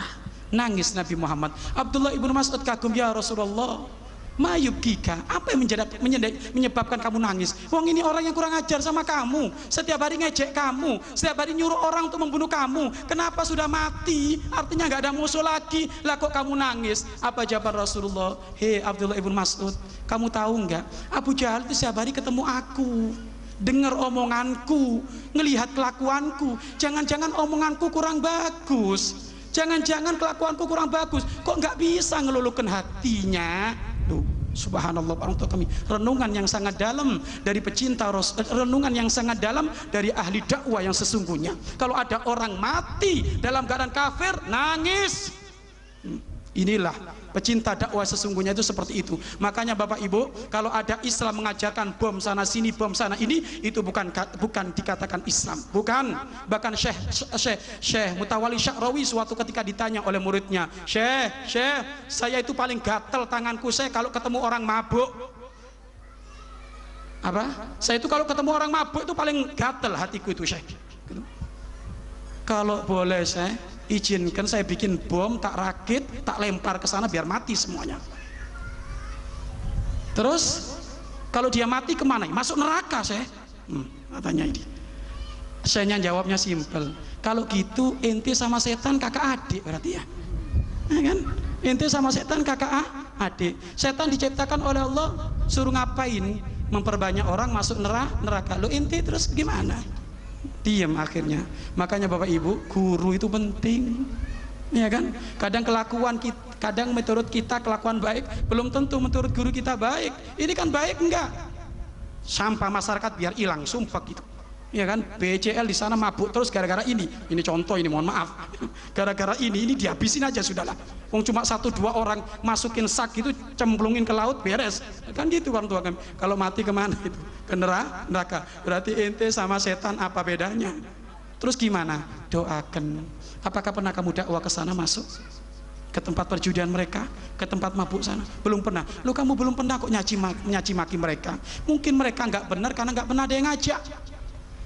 nangis Nabi Muhammad. Abdullah ibnu Mas'ud kagum, ya Rasulullah, mayubkika, apa yang menyebabkan kamu nangis? Wong ini orang yang kurang ajar sama kamu, setiap hari ngejek kamu, setiap hari nyuruh orang untuk membunuh kamu. Kenapa sudah mati, artinya nggak ada musuh lagi, lah kok kamu nangis? Apa jawaban Rasulullah? Hei Abdullah ibnu Mas'ud, kamu tahu nggak, Abu Jahal itu setiap hari ketemu aku, dengar omonganku, ngelihat kelakuanku. Jangan-jangan omonganku kurang bagus, jangan-jangan kelakuanku kurang bagus, kok nggak bisa ngelulukan hatinya. Duh, subhanallah orang tua kami, renungan yang sangat dalam dari pecinta renungan yang sangat dalam dari ahli dakwah yang sesungguhnya. Kalau ada orang mati dalam keadaan kafir, nangis. Inilah pecinta dakwah sesungguhnya, itu seperti itu. Makanya Bapak Ibu, kalau ada Islam mengajarkan bom sana sini, bom sana ini, itu bukan dikatakan Islam, bukan. Bahkan Syekh Mutawalli Sya'rawi suatu ketika ditanya oleh muridnya, Syekh, saya itu paling gatel tanganku saya kalau ketemu orang mabuk. Apa? Saya itu kalau ketemu orang mabuk itu paling gatel hatiku itu, Syekh. Kalau boleh saya izinkan saya bikin bom, tak rakit, tak lempar ke sana biar mati semuanya. Terus kalau dia mati kemana? Masuk neraka saya. Katanya ini. Saya jawabnya simpel. Kalau gitu ente sama setan kakak adik berarti ya. Ya kan? Ente sama setan kakak adik. Setan diciptakan oleh Allah suruh ngapain? Memperbanyak orang masuk neraka. Lo ente terus gimana? Diam akhirnya. Makanya Bapak Ibu, guru itu penting, ya kan? Kadang kelakuan kita, kadang menurut kita kelakuan baik, belum tentu menurut guru kita baik. Ini kan baik enggak? Sampah masyarakat biar hilang, sumpah gitu, ya kan? BCL di sana mabuk terus gara-gara ini contoh, ini mohon maaf, gara-gara ini dihabisin aja sudahlah. Wong cuma 1-2 orang masukin sak itu, cemplungin ke laut, beres kan gitu orang tua kami. Kalau mati kemana itu? Ke neraka. Berarti ente sama setan apa bedanya? Terus gimana? Doakan. Apakah pernah kamu dakwah ke sana, masuk ke tempat perjudian mereka, ke tempat mabuk sana? Belum pernah. Lu kamu belum pernah kok nyaci maki mereka. Mungkin mereka nggak benar karena nggak pernah ada yang ngajak.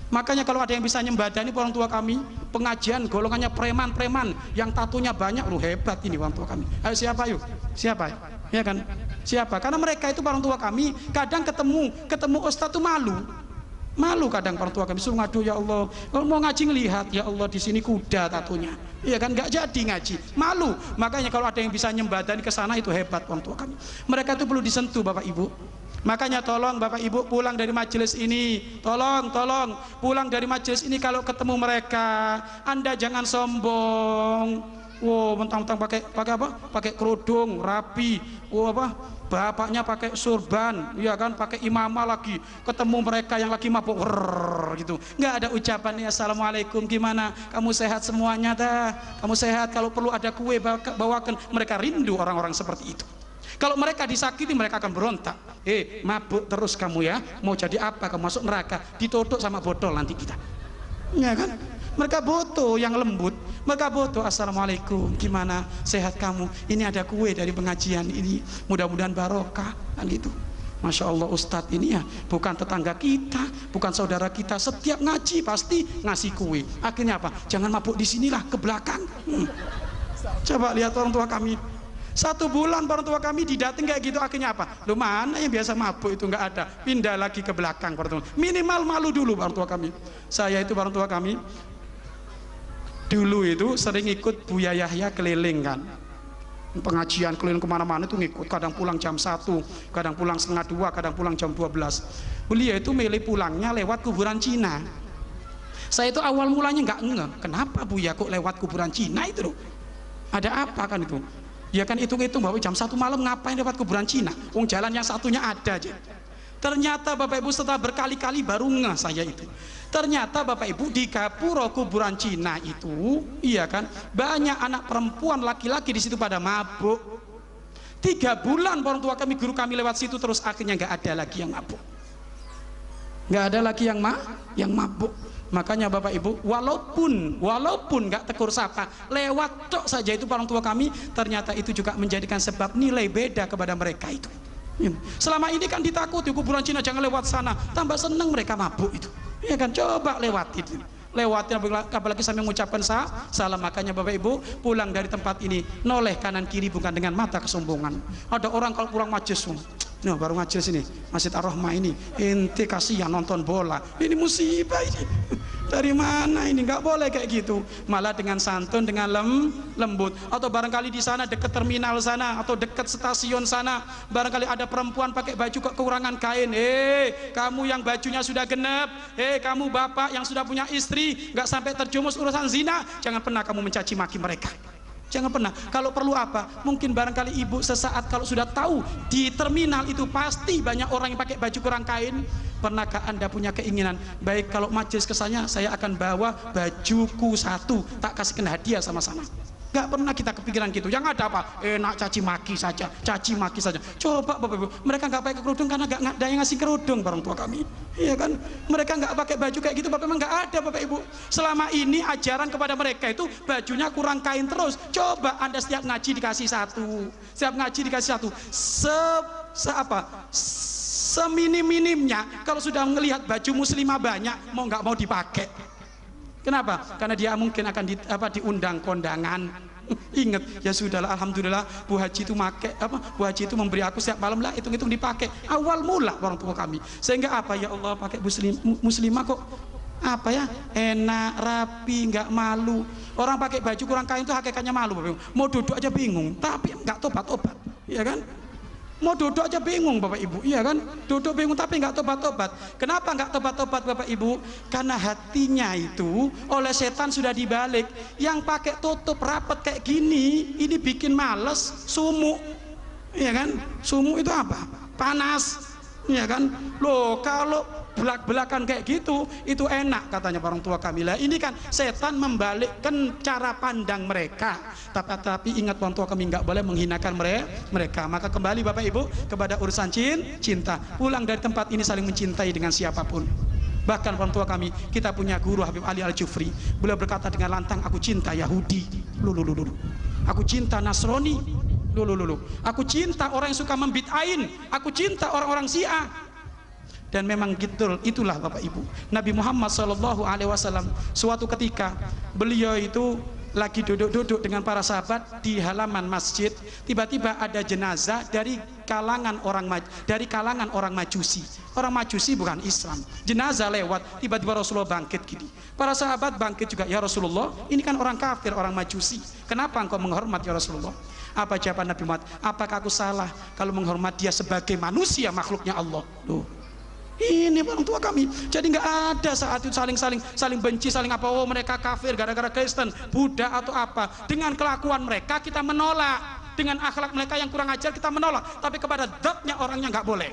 Makanya kalau ada yang bisa nyembadani orang tua kami, pengajian golongannya preman-preman yang tatunya banyak, lu hebat ini orang tua kami. Ayo siapa yuk? Siapa? Ya kan? Siapa? Karena mereka itu orang tua kami kadang ketemu ustaz tuh malu kadang orang tua kami suruh ngadu, ya Allah kalau mau ngaji ngelihat, ya Allah di sini kuda tatunya, ya kan, nggak jadi ngaji, malu. Makanya kalau ada yang bisa nyembadani ke sana itu hebat orang tua kami. Mereka itu perlu disentuh Bapak Ibu. Makanya tolong Bapak Ibu pulang dari majelis ini, tolong pulang dari majelis ini kalau ketemu mereka, Anda jangan sombong. Wow, mentang-mentang pakai apa? Pakai kerudung rapi. Wow, apa? Bapaknya pakai surban, ya kan? Pakai imamah lagi. Ketemu mereka yang lagi mabuk, gitu. Nggak ada ucapan ya assalamualaikum, gimana? Kamu sehat semuanya dah? Kamu sehat? Kalau perlu ada kue bawakan. Mereka rindu orang-orang seperti itu. Kalau mereka disakiti, mereka akan berontak. Mabuk terus kamu ya, mau jadi apa kamu, masuk neraka, ditodok sama botol nanti kita. Ya kan? Mereka butuh yang lembut. Mereka butuh, assalamualaikum, gimana, sehat kamu, ini ada kue dari pengajian ini, mudah-mudahan barokah, kan gitu. Masya Allah, Ustadz ini ya bukan tetangga kita, bukan saudara kita, setiap ngaji pasti ngasih kue. Akhirnya apa? Jangan mabuk di sinilah, ke belakang. Coba lihat orang tua kami, 1 bulan orang tua kami didating kayak gitu. Akhirnya apa? Lu mana yang biasa mabuk itu nggak ada, pindah lagi ke belakang. Minimal malu dulu orang tua kami. Saya itu orang tua kami dulu itu sering ikut Buya Yahya keliling kan, pengajian keliling kemana-mana itu ngikut. Kadang pulang jam 1, kadang pulang setengah 2, kadang pulang jam 12. Beliau itu milih pulangnya lewat kuburan Cina. Saya itu awal mulanya nggak ngeh, kenapa Buya kok lewat kuburan Cina itu loh, ada apa kan itu. Ya kan hitung-hitung bahwa jam 1 malam ngapain lewat kuburan Cina, wong jalan yang satunya ada aja. Ternyata Bapak Ibu setelah berkali-kali baru ngeh saya itu. Ternyata Bapak Ibu di gapura kuburan Cina itu, iya kan, banyak anak perempuan laki-laki di situ pada mabuk. 3 bulan orang tua kami, guru kami lewat situ terus, akhirnya nggak ada lagi yang mabuk. Nggak ada lagi yang mabuk. Makanya Bapak Ibu, walaupun nggak tegur sapa, lewat tok saja itu orang tua kami, ternyata itu juga menjadikan sebab nilai beda kepada mereka itu. Selama ini kan ditakuti kuburan Cina, jangan lewat sana, tambah seneng mereka mabuk itu. Ya kan, coba lewatin, apalagi sambil mengucapkan salam. Makanya Bapak Ibu pulang dari tempat ini noleh kanan kiri bukan dengan mata kesombongan. Ada orang kalau pulang majelis, nah baru majelis ini Masjid Ar-Rahmah ini, ente kasihan nonton bola, ini musibah ini. Dari mana ini? Nggak boleh kayak gitu. Malah dengan santun, dengan lembut. Atau barangkali di sana dekat terminal sana, atau dekat stasiun sana, barangkali ada perempuan pakai baju kekurangan kain. Kamu yang bajunya sudah genep, kamu bapak yang sudah punya istri, nggak sampai terjumus urusan zina, jangan pernah kamu mencaci maki mereka. Jangan pernah. Kalau perlu apa? Mungkin barangkali ibu sesaat kalau sudah tahu di terminal itu pasti banyak orang yang pakai baju kurang kain. Pernahkah Anda punya keinginan, baik kalau majelis kesannya saya akan bawa bajuku 1, tak kasihkan hadiah sama-sama? Gak pernah kita kepikiran gitu. Yang ada apa? Enak caci maki saja. Coba Bapak Ibu, mereka nggak pakai kerudung karena nggak ada yang ngasih kerudung orang tua kami. Iya kan? Mereka nggak pakai baju kayak gitu, Bapak, memang nggak ada Bapak Ibu. Selama ini ajaran kepada mereka itu bajunya kurang kain terus. Coba Anda setiap ngaji dikasih 1, setiap ngaji dikasih 1. Seminim-minimnya kalau sudah melihat baju muslimah banyak, mau nggak mau dipakai. Kenapa? Karena dia mungkin akan diundang kondangan. Ingat, ya sudahlah, alhamdulillah Bu Haji itu Bu Haji itu memberi aku setiap malam lah, hitung-hitung dipakai. Awal mula orang tua kami. Sehingga apa, ya Allah, pakai muslimah kok enak, rapi, nggak malu. Orang pakai baju kurang kain itu hakikatnya malu. Mau duduk aja bingung, tapi nggak tobat-tobat, ya kan? Mau duduk aja bingung Bapak Ibu, iya kan? Duduk bingung tapi nggak tobat-tobat. Kenapa nggak tobat-tobat Bapak Ibu? Karena hatinya itu oleh setan sudah dibalik. Yang pakai tutup rapat kayak gini, ini bikin males, sumuk, iya kan? Sumuk itu apa? Panas, iya kan? Loh, kalau belak-belakan kayak gitu itu enak katanya orang tua kami. Lah ini kan setan membalikkan cara pandang mereka. Tapi ingat orang tua kami nggak boleh menghinakan mereka. Maka kembali Bapak Ibu kepada urusan cinta. Pulang dari tempat ini saling mencintai dengan siapapun. Bahkan orang tua kami, kita punya guru Habib Ali Al-Jufri, beliau berkata dengan lantang, aku cinta Yahudi, aku cinta Nasrani, aku cinta orang yang suka membid'ain, aku cinta orang-orang Syiah. Dan memang gitu, itulah Bapak Ibu. Nabi Muhammad SAW suatu ketika beliau itu lagi duduk-duduk dengan para sahabat di halaman masjid, tiba-tiba ada jenazah dari kalangan orang Majusi. Orang Majusi bukan Islam. Jenazah lewat, tiba-tiba Rasulullah bangkit gini. Para sahabat bangkit juga, ya Rasulullah, ini kan orang kafir, orang Majusi. Kenapa engkau menghormat ya Rasulullah? Apa jawaban Nabi Muhammad? Apakah aku salah kalau menghormat dia sebagai manusia, makhluknya Allah? Loh, ini orang tua kami. Jadi nggak ada saat itu saling benci, saling apa, oh mereka kafir gara-gara Kristen, Buddha atau apa. Dengan kelakuan mereka kita menolak, dengan akhlak mereka yang kurang ajar kita menolak, tapi kepada zatnya orangnya nggak boleh.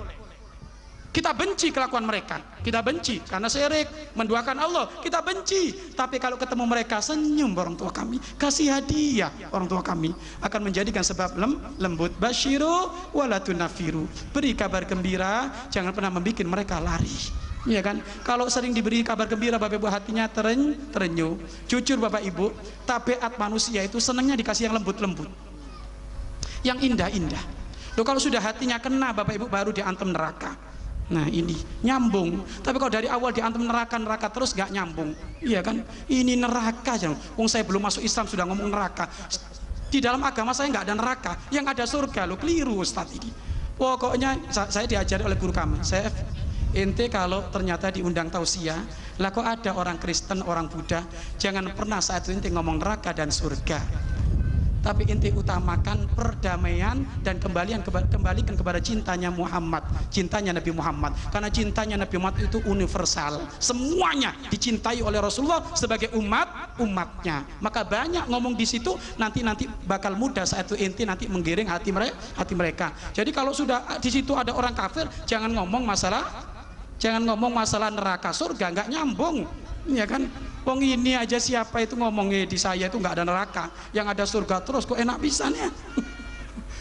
Kita benci kelakuan mereka, kita benci karena syirik, menduakan Allah, kita benci. Tapi kalau ketemu mereka, senyum orang tua kami, kasih hadiah orang tua kami, akan menjadikan sebab lembut. Basyiru wala tunafiru, beri kabar gembira, jangan pernah membuat mereka lari. Ya kan? Kalau sering diberi kabar gembira, Bapak Ibu hatinya terenyuh. Jujur Bapak Ibu, tabiat manusia itu senangnya dikasih yang lembut-lembut, yang indah-indah. Loh, kalau sudah hatinya kena Bapak Ibu, baru diantem neraka. Nah ini nyambung. Tapi kalau dari awal diantem neraka terus gak nyambung, iya kan? Ini neraka jangan. Wong saya belum masuk Islam sudah ngomong neraka. Di dalam agama saya nggak ada neraka, yang ada surga. Lo keliru Ustadz ini. Pokoknya saya diajari oleh guru kami. Saya ente kalau ternyata diundang tausiah, lah kok ada orang Kristen, orang Buddha, jangan pernah saat itu ente ngomong neraka dan surga. Tapi inti utamakan perdamaian dan kembalikan kepada cintanya Muhammad, cintanya Nabi Muhammad. Karena cintanya Nabi Muhammad itu universal, semuanya dicintai oleh Rasulullah sebagai umatnya. Maka banyak ngomong di situ, nanti bakal mudah saat itu inti nanti menggiring hati mereka. Jadi kalau sudah di situ ada orang kafir, jangan ngomong masalah neraka surga, nggak nyambung, ya kan? Wong ini aja siapa itu ngomongnya di saya itu nggak ada neraka, yang ada surga terus, kok enak pisannya.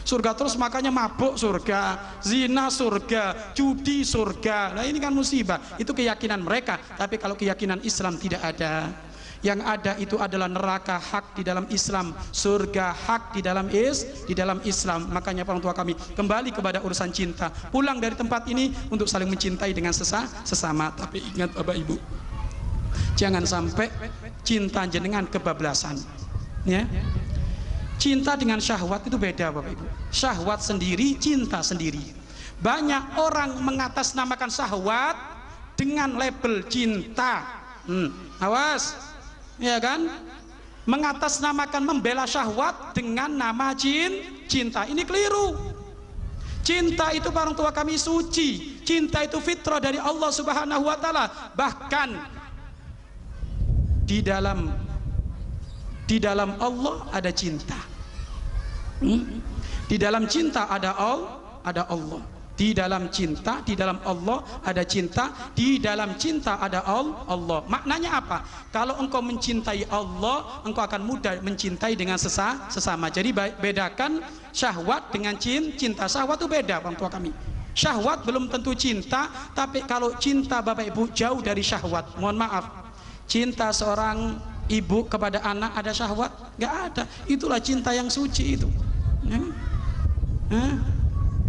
Surga terus, makanya mabuk surga, zina surga, judi surga. Nah ini kan musibah. Itu keyakinan mereka. Tapi kalau keyakinan Islam tidak ada. Yang ada itu adalah neraka hak di dalam Islam, surga hak di dalam Islam. Makanya orang tua kami kembali kepada urusan cinta. Pulang dari tempat ini untuk saling mencintai dengan sesama. Tapi ingat Bapak Ibu, jangan sampai cinta jenengan kebablasan, ya. Cinta dengan syahwat itu beda Bapak Ibu. Syahwat sendiri, cinta sendiri. Banyak orang mengatasnamakan syahwat dengan label cinta. Awas, ya kan? Mengatasnamakan membela syahwat dengan nama cinta. Ini keliru. Cinta itu orang tua kami suci. Cinta itu fitrah dari Allah Subhanahu wa taala. Bahkan di dalam Allah ada cinta. Di dalam cinta ada Allah. Di dalam cinta, di dalam Allah ada cinta, di dalam cinta ada Allah. Maknanya apa? Kalau engkau mencintai Allah, engkau akan mudah mencintai dengan sesama. Jadi bedakan syahwat dengan cinta. Syahwat itu beda orang tua kami. Syahwat belum tentu cinta, tapi kalau cinta Bapak Ibu jauh dari syahwat. Mohon maaf, cinta seorang ibu kepada anak ada syahwat? Nggak ada. Itulah cinta yang suci itu.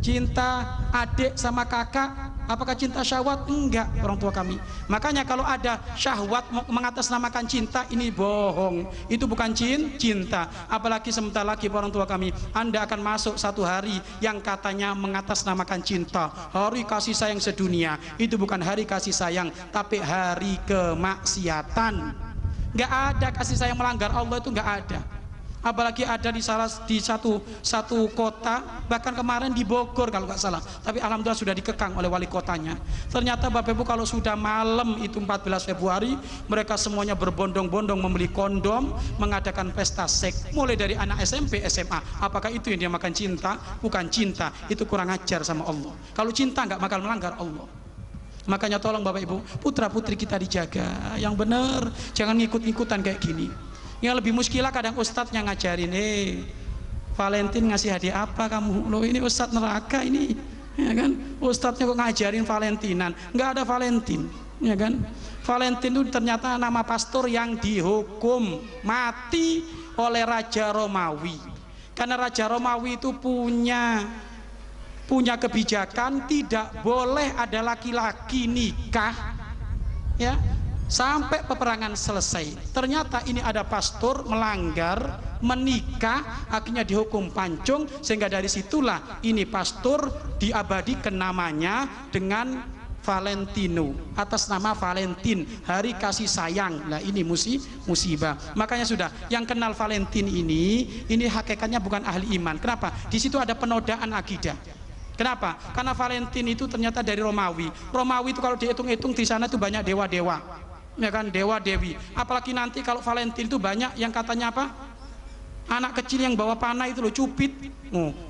Cinta adik sama kakak, apakah cinta syahwat? Enggak, orang tua kami. Makanya kalau ada syahwat mengatasnamakan cinta, ini bohong. Itu bukan cinta. Apalagi sebentar lagi orang tua kami, Anda akan masuk satu hari yang katanya mengatasnamakan cinta, hari kasih sayang sedunia. Itu bukan hari kasih sayang, tapi hari kemaksiatan. Nggak ada kasih sayang melanggar Allah, itu nggak ada. Apalagi ada di satu kota, bahkan kemarin di Bogor kalau nggak salah, tapi alhamdulillah sudah dikekang oleh wali kotanya. Ternyata Bapak Ibu kalau sudah malam itu 14 Februari, mereka semuanya berbondong-bondong membeli kondom, mengadakan pesta seks, mulai dari anak SMP, SMA. Apakah itu yang dinamakan cinta? Bukan cinta, itu kurang ajar sama Allah. Kalau cinta nggak bakal melanggar Allah. Makanya tolong Bapak Ibu, putra putri kita dijaga yang benar, jangan ngikut-ngikutan kayak gini. Yang lebih muskilah kadang ustadznya ngajarin, Valentine ngasih hadiah apa kamu? Loh ini ustadz neraka ini, ya kan? Ustadznya kok ngajarin Valentinan? Nggak ada Valentine, ya kan? Valentine itu ternyata nama pastor yang dihukum mati oleh Raja Romawi. Karena Raja Romawi itu punya kebijakan tidak boleh ada laki-laki nikah, ya, sampai peperangan selesai. Ternyata ini ada pastor melanggar, menikah, akhirnya dihukum pancung. Sehingga dari situlah ini pastor diabadikan namanya dengan Valentino, atas nama Valentin, hari kasih sayang. Nah ini musibah. Makanya sudah, yang kenal Valentin ini hakikatnya bukan ahli iman. Kenapa? Di situ ada penodaan akidah. Kenapa? Karena Valentin itu ternyata dari Romawi. Romawi itu kalau dihitung-hitung di sana itu banyak dewa-dewa, ya kan, dewa dewi. Apalagi nanti kalau Valentin itu banyak yang katanya apa, anak kecil yang bawa panah itu loh, cupid,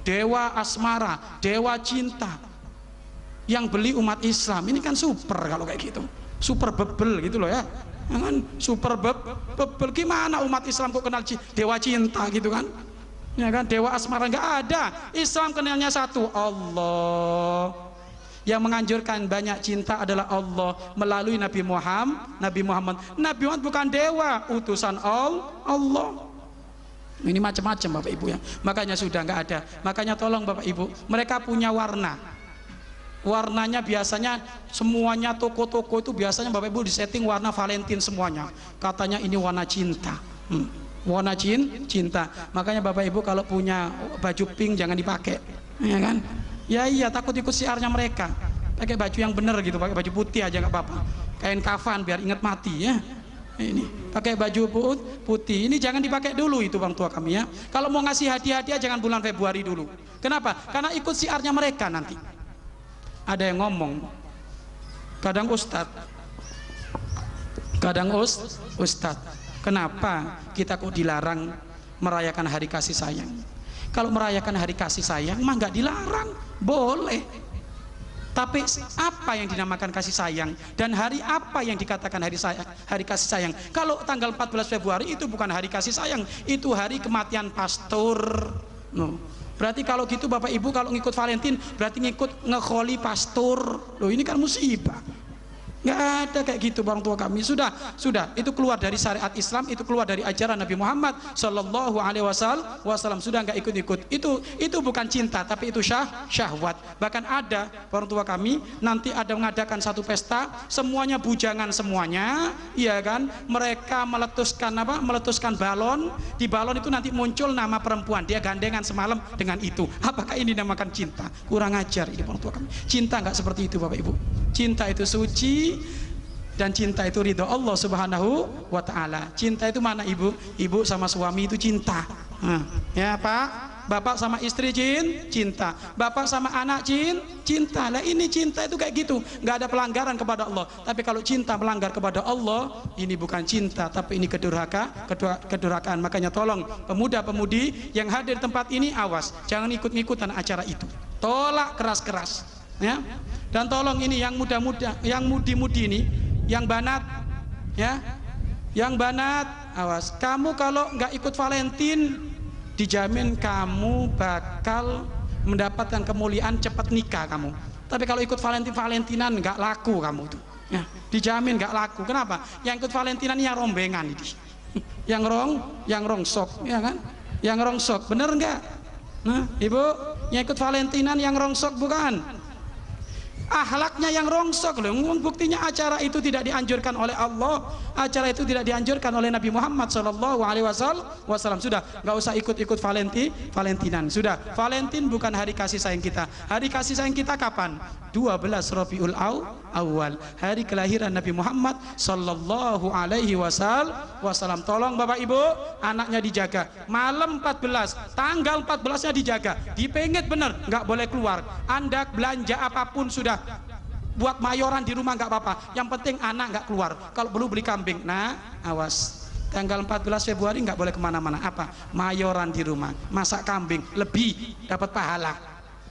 dewa asmara, dewa cinta. yang beli umat Islam. Ini kan super kalau kayak gitu, super bebel gitu loh ya, kan super bebel. Gimana umat Islam kok kenal dewa cinta gitu kan, ya kan, dewa asmara nggak ada. Islam kenalnya satu, Allah. Yang menganjurkan banyak cinta adalah Allah melalui Nabi Muhammad. Nabi Muhammad bukan dewa, utusan Allah. Ini macam-macam Bapak Ibu ya. Makanya sudah nggak ada. Makanya tolong Bapak Ibu, mereka punya warnanya biasanya semuanya, toko-toko itu biasanya Bapak Ibu disetting warna Valentine semuanya, katanya ini warna cinta. Warna cinta. Makanya Bapak Ibu kalau punya baju pink jangan dipakai, ya kan? Ya iya, takut ikut siarnya mereka. Pakai baju yang bener gitu, pakai baju putih aja nggak apa-apa, kain kafan biar ingat mati ya. Ini pakai baju putih ini jangan dipakai dulu itu orang tua kami ya. Kalau mau ngasih hadiah jangan bulan Februari dulu. Kenapa? Karena ikut siarnya mereka nanti. Ada yang ngomong, kadang ustadz, kenapa kita kok dilarang merayakan hari kasih sayang? Kalau merayakan hari kasih sayang mah nggak dilarang, boleh. Tapi apa yang dinamakan kasih sayang, dan hari apa yang dikatakan hari kasih sayang? Kalau tanggal 14 Februari itu bukan hari kasih sayang, itu hari kematian pastor. Berarti kalau gitu Bapak Ibu kalau ngikut Valentine berarti ngikut ngekholi pastor. Loh, ini kan musibah. Nggak ada kayak gitu orang tua kami. Sudah itu keluar dari syariat Islam, itu keluar dari ajaran Nabi Muhammad Shallallahu Alaihi Wasallam. Sudah nggak ikut-ikut. Itu bukan cinta, tapi itu syahwat. Bahkan ada orang tua kami nanti ada mengadakan satu pesta, semuanya bujangan semuanya, iya kan? Mereka meletuskan balon. Di balon itu nanti muncul nama perempuan, dia gandengan semalam dengan itu. Apakah ini dinamakan cinta? Kurang ajar ini orang tua kami. Cinta nggak seperti itu Bapak Ibu. Cinta itu suci, dan cinta itu ridho Allah Subhanahu wa Ta'ala. Cinta itu mana Ibu? Ibu sama suami itu cinta. Ya Pak, bapak sama istri cinta, bapak sama anak cinta. Lah ini cinta itu kayak gitu, nggak ada pelanggaran kepada Allah. Tapi kalau cinta melanggar kepada Allah, ini bukan cinta, tapi ini kedurhakaan. Makanya tolong pemuda-pemudi yang hadir tempat ini, awas, jangan ikut-ikutan acara itu. Tolak keras-keras. Ya, dan tolong ini yang muda-muda, yang mudi-mudi ini, yang banat, ya, yang banat, awas. Kamu kalau nggak ikut Valentine, dijamin kamu bakal mendapatkan kemuliaan, cepat nikah kamu. Tapi kalau ikut Valentinan nggak laku kamu tuh, ya, dijamin nggak laku. Kenapa? Yang ikut Valentinan yang rombengan ini, yang rongsok, ya kan? Yang rongsok, bener nggak? Nah, Ibu, yang ikut Valentinan yang rongsok bukan? Akhlaknya yang rongsok loh. Buktinya acara itu tidak dianjurkan oleh Allah, acara itu tidak dianjurkan oleh Nabi Muhammad Shallallahu Alaihi Wasallam. Sudah, nggak usah ikut-ikut Valentinan. Sudah, Valentine bukan hari kasih sayang kita. Hari kasih sayang kita kapan? 12 Rabiul Awal, hari kelahiran Nabi Muhammad Shallallahu Alaihi Wasallam. Tolong Bapak Ibu, anaknya dijaga. Malam 14, tanggal 14-nya dijaga. Dipengit bener, nggak boleh keluar. Anda belanja apapun sudah, buat mayoran di rumah nggak apa-apa, yang penting anak nggak keluar. Kalau perlu beli kambing, nah awas, tanggal 14 Februari nggak boleh kemana-mana. Apa? Mayoran di rumah, masak kambing, lebih dapat pahala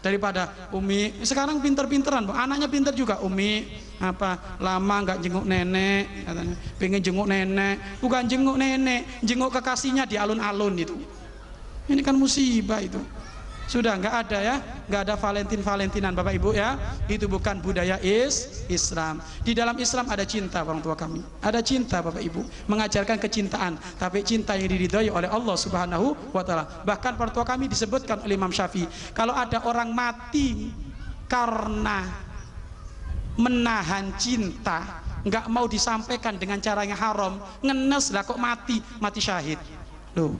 daripada Umi. Sekarang pinter-pinteran, anaknya pinter juga. Umi apa lama nggak jenguk nenek, katanya pengen jenguk nenek. Bukan jenguk nenek, jenguk kekasihnya di alun-alun itu. Ini kan musibah itu. Sudah nggak ada ya, nggak ada Valentinan Bapak Ibu ya. Itu bukan budaya Islam. Di dalam Islam ada cinta orang tua kami, ada cinta Bapak Ibu, mengajarkan kecintaan, tapi cinta yang diridhoi oleh Allah Subhanahu wa Ta'ala. Bahkan orang tua kami disebutkan oleh Imam Syafi'i, kalau ada orang mati karena menahan cinta, nggak mau disampaikan dengan cara yang haram, ngenes lah kok mati syahid. Loh,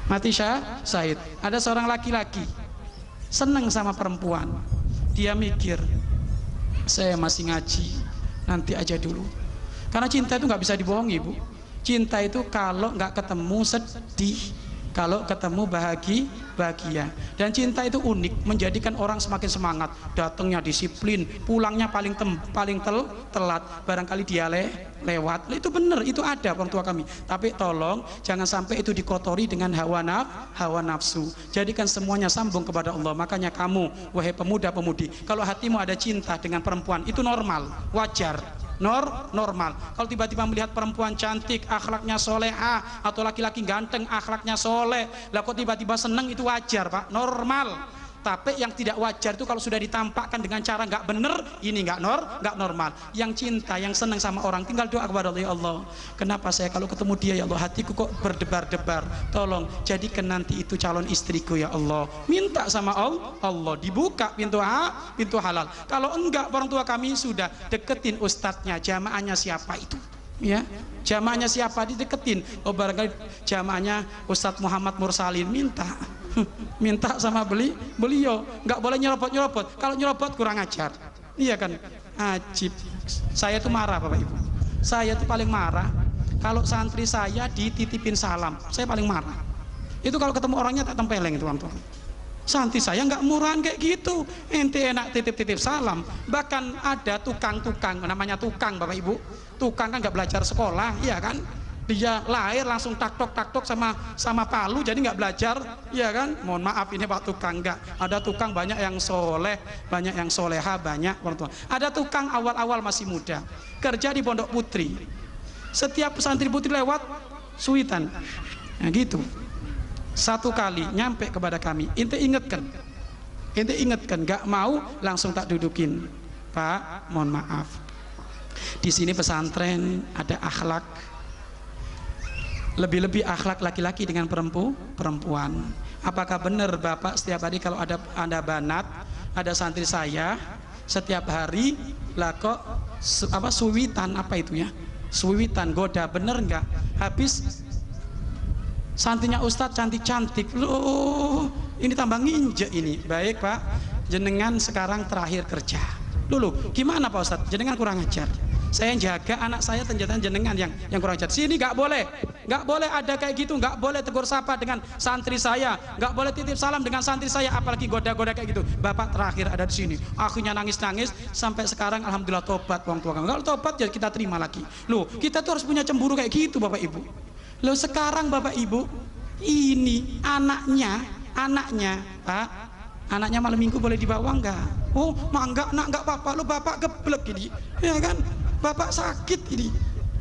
mati syahid. Ada seorang laki-laki seneng sama perempuan, dia mikir, saya masih ngaji, nanti aja dulu. Karena cinta itu nggak bisa dibohongi Bu. Cinta itu kalau nggak ketemu sedih, Kalau ketemu bahagia. Dan cinta itu unik, menjadikan orang semakin semangat. Datangnya disiplin, pulangnya paling telat. Barangkali dia lewat. Itu benar, itu ada orang tua kami. Tapi tolong jangan sampai itu dikotori dengan hawa nafsu. Jadikan semuanya sambung kepada Allah. Makanya kamu, wahai pemuda-pemudi, kalau hatimu ada cinta dengan perempuan, itu normal, wajar. Normal. Kalau tiba-tiba melihat perempuan cantik, akhlaknya solehah, atau laki-laki ganteng, akhlaknya soleh, lah kok tiba-tiba seneng, itu wajar Pak, normal. Tapi yang tidak wajar itu kalau sudah ditampakkan dengan cara nggak bener, ini nggak normal. Yang cinta, yang senang sama orang, tinggal doa kepada Allah, ya Allah, kenapa saya kalau ketemu dia ya Allah hatiku kok berdebar-debar, tolong jadikan nanti itu calon istriku ya Allah. Minta sama Allah, dibuka pintu halal. Kalau enggak, orang tua kami sudah deketin ustadznya, jamaahnya siapa itu, ya, jamaahnya siapa dideketin. Oh barangkali jamaahnya Ustadz Muhammad Mursalin, minta sama beliau, nggak boleh nyerobot. Kalau nyerobot kurang ajar, iya kan? Ajib. Saya tuh marah Bapak Ibu, saya tuh paling marah kalau santri saya dititipin salam, saya paling marah. Itu kalau ketemu orangnya tak tempeleng itu orang. Santri saya nggak murahan kayak gitu, ente enak titip salam. Bahkan ada tukang, namanya tukang Bapak Ibu, tukang kan nggak belajar sekolah, iya kan? Dia lahir langsung taktok sama palu, jadi nggak belajar, ya kan? Mohon maaf ini Pak tukang, nggak ada tukang banyak yang soleh, banyak yang soleha, banyak orang tua. Ada tukang awal-awal masih muda, kerja di Pondok Putri. Setiap santri putri lewat suitan, nah gitu. Satu kali nyampe kepada kami, ente ingatkan, nggak mau langsung tak dudukin. Pak, mohon maaf, di sini pesantren ada akhlak. Lebih-lebih akhlak laki-laki dengan perempuan. Apakah benar Bapak setiap hari kalau ada banat, ada santri saya setiap hari lah kok suwitan, apa itu ya, suwitan goda, bener nggak? Habis santrinya Ustadz cantik-cantik, loh ini tambah nginjek ini. Baik Pak, jenengan sekarang terakhir kerja dulu, gimana Pak Ustadz? Jenengan kurang ajar, saya jaga anak saya, ternyata jenengan yang kurang ajar. Sini nggak boleh ada kayak gitu, nggak boleh tegur sapa dengan santri saya, nggak boleh titip salam dengan santri saya, apalagi goda-goda kayak gitu. Bapak terakhir ada di sini, akhirnya nangis sampai sekarang alhamdulillah tobat orang tua. Kalau tobat ya kita terima lagi. Loh kita tuh harus punya cemburu kayak gitu Bapak Ibu. Loh sekarang Bapak Ibu, ini anaknya Pak, anaknya malam minggu boleh dibawa enggak? Oh enggak nak, enggak apa-apa. Lo bapak geblek ini, ya kan? Bapak sakit ini.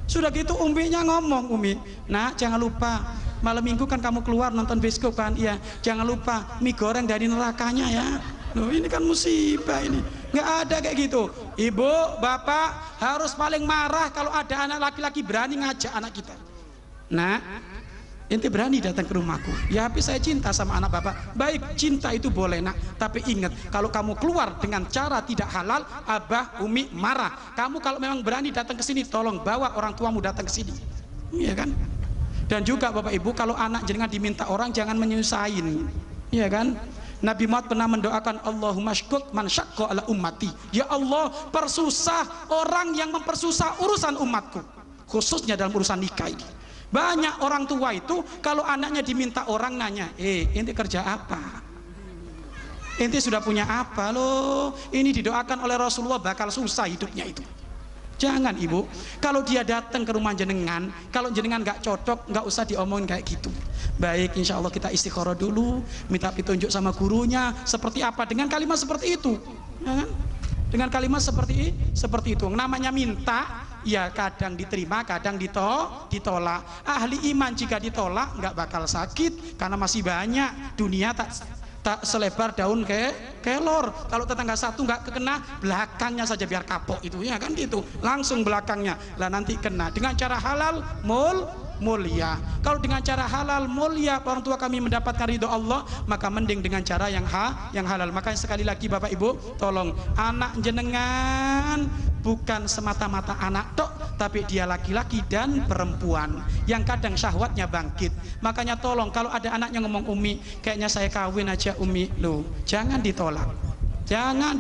Sudah gitu uminya ngomong, Umi, nak jangan lupa malam minggu kan kamu keluar nonton bioskop kan? Iya, jangan lupa mie goreng dari nerakanya ya. Loh ini kan musibah ini, nggak ada kayak gitu. Ibu, bapak harus paling marah kalau ada anak laki-laki berani ngajak anak kita. Nah, ente berani datang ke rumahku, ya tapi saya cinta sama anak bapak. Baik, cinta itu boleh nak, tapi ingat kalau kamu keluar dengan cara tidak halal, abah umi marah. Kamu kalau memang berani datang ke sini, tolong bawa orang tuamu datang ke sini, iya kan? Dan juga bapak ibu, kalau anak jenengan diminta orang jangan menyusahin, iya kan? Nabi Muhammad pernah mendoakan, Allahumma syquk man syaqqa ala ummati, ya Allah persusah orang yang mempersusah urusan umatku, khususnya dalam urusan nikah ini. Banyak orang tua itu kalau anaknya diminta orang nanya, ente kerja apa? Ente sudah punya apa loh? Ini didoakan oleh Rasulullah bakal susah hidupnya itu. Jangan ibu, kalau dia datang ke rumah jenengan, kalau jenengan nggak cocok, nggak usah diomongin kayak gitu. Baik, insya Allah kita istikharah dulu, minta petunjuk sama gurunya, seperti apa dengan kalimat seperti itu, ya kan? Dengan kalimat seperti itu. Namanya minta, ya kadang diterima, kadang ditolak. Ahli iman jika ditolak nggak bakal sakit, karena masih banyak. Dunia tak selebar daun kelor. Kalau tetangga satu nggak kena, belakangnya saja biar kapok itu, ya kan gitu. Langsung belakangnya lah nanti kena. Dengan cara halal mulia. Kalau dengan cara halal mulia orang tua kami mendapatkan ridho Allah, maka mending dengan cara yang halal. Makanya sekali lagi Bapak Ibu, tolong anak jenengan bukan semata-mata anak tok, tapi dia laki-laki dan perempuan yang kadang syahwatnya bangkit. Makanya tolong kalau ada anaknya ngomong, Umi kayaknya saya kawin aja Umi, loh jangan ditolak, jangan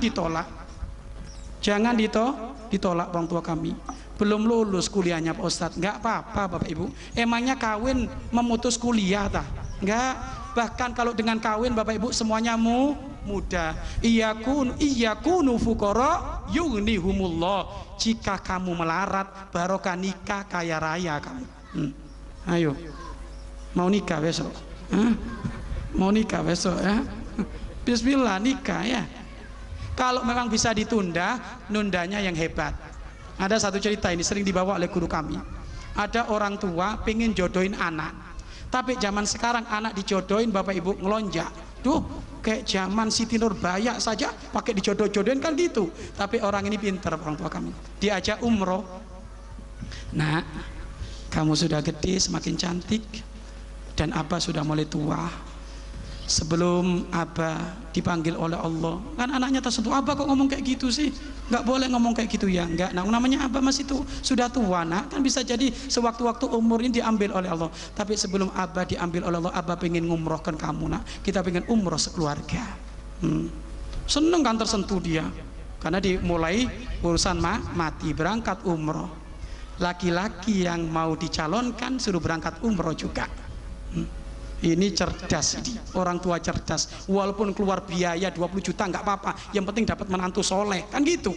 ditolak orang tua kami. Belum lulus kuliahnya Pak Ustadz, nggak apa-apa Bapak Ibu. Emangnya kawin memutus kuliah tah? Enggak. Bahkan kalau dengan kawin Bapak Ibu semuanya mudah. Iyakunu fuqara yughnihumullah. Jika kamu melarat, barokah nikah kaya raya kamu. Ayo. Mau nikah besok? Mau nikah besok ya? Bismillah nikah ya. Kalau memang bisa ditunda, nundanya yang hebat. Ada satu cerita ini sering dibawa oleh guru kami. Ada orang tua pengen jodohin anak, tapi zaman sekarang anak dijodohin Bapak Ibu ngelonjak. Duh, kayak zaman Siti Nurbaya saja pakai dijodoh-jodohin kan gitu. Tapi orang ini pintar, orang tua kami. Diajak umroh. Nah, kamu sudah gede, semakin cantik, dan Abah sudah mulai tua. Sebelum Abah dipanggil oleh Allah, kan anaknya tersentuh. Abah kok ngomong kayak gitu sih? Nggak boleh ngomong kayak gitu ya. Nggak, nah namanya Abah masih sudah tua nak, kan bisa jadi sewaktu-waktu umur ini diambil oleh Allah. Tapi sebelum Abah diambil oleh Allah, Abah pengen ngumrohkan kamu nak. Kita pengen umroh sekeluarga. Seneng kan tersentuh dia, karena dimulai urusan mati, berangkat umroh. Laki-laki yang mau dicalonkan suruh berangkat umroh juga. Ini cerdas, ini orang tua cerdas. Walaupun keluar biaya 20 juta nggak apa-apa, yang penting dapat menantu soleh, kan gitu.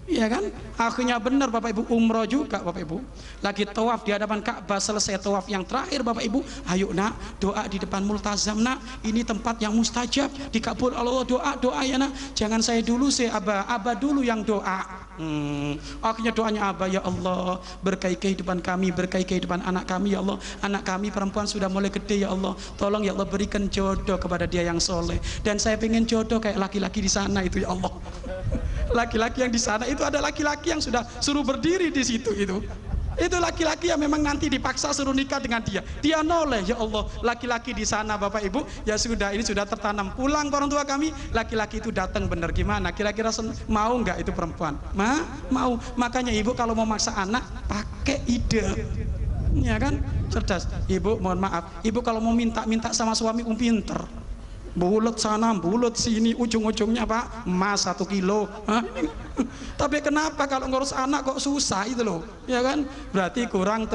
Iya kan? Akhirnya benar Bapak Ibu, umroh juga Bapak Ibu. Lagi tawaf di hadapan Ka'bah, selesai tawaf yang terakhir Bapak Ibu, ayo nak, doa di depan multazam nak. Ini tempat yang mustajab, dikabul Allah, doa ya nak. Jangan saya dulu sih Abah dulu yang doa. Akhirnya doanya Abah, ya Allah, berkahi kehidupan kami, berkahi kehidupan anak kami ya Allah. Anak kami perempuan sudah mulai gede ya Allah. Tolong ya Allah berikan jodoh kepada dia yang soleh. Dan saya pengen jodoh kayak laki-laki di sana itu ya Allah. Laki-laki yang di sana itu ada laki-laki yang sudah suruh berdiri di situ itu laki-laki yang memang nanti dipaksa suruh nikah dengan dia noleh. Ya Allah, laki-laki di sana Bapak Ibu ya sudah, ini sudah tertanam. Pulang orang tua kami, laki-laki itu datang bener gimana, kira-kira mau nggak itu perempuan? Mau. Makanya ibu kalau mau maksa anak pakai ide, ya kan, cerdas. Ibu mohon maaf, ibu kalau mau minta sama suami pinter, bulet sana bulet sini, ujung-ujungnya Pak emas 1 kilo. Tapi kenapa kalau ngurus anak kok susah itu loh, ya kan? Berarti kurang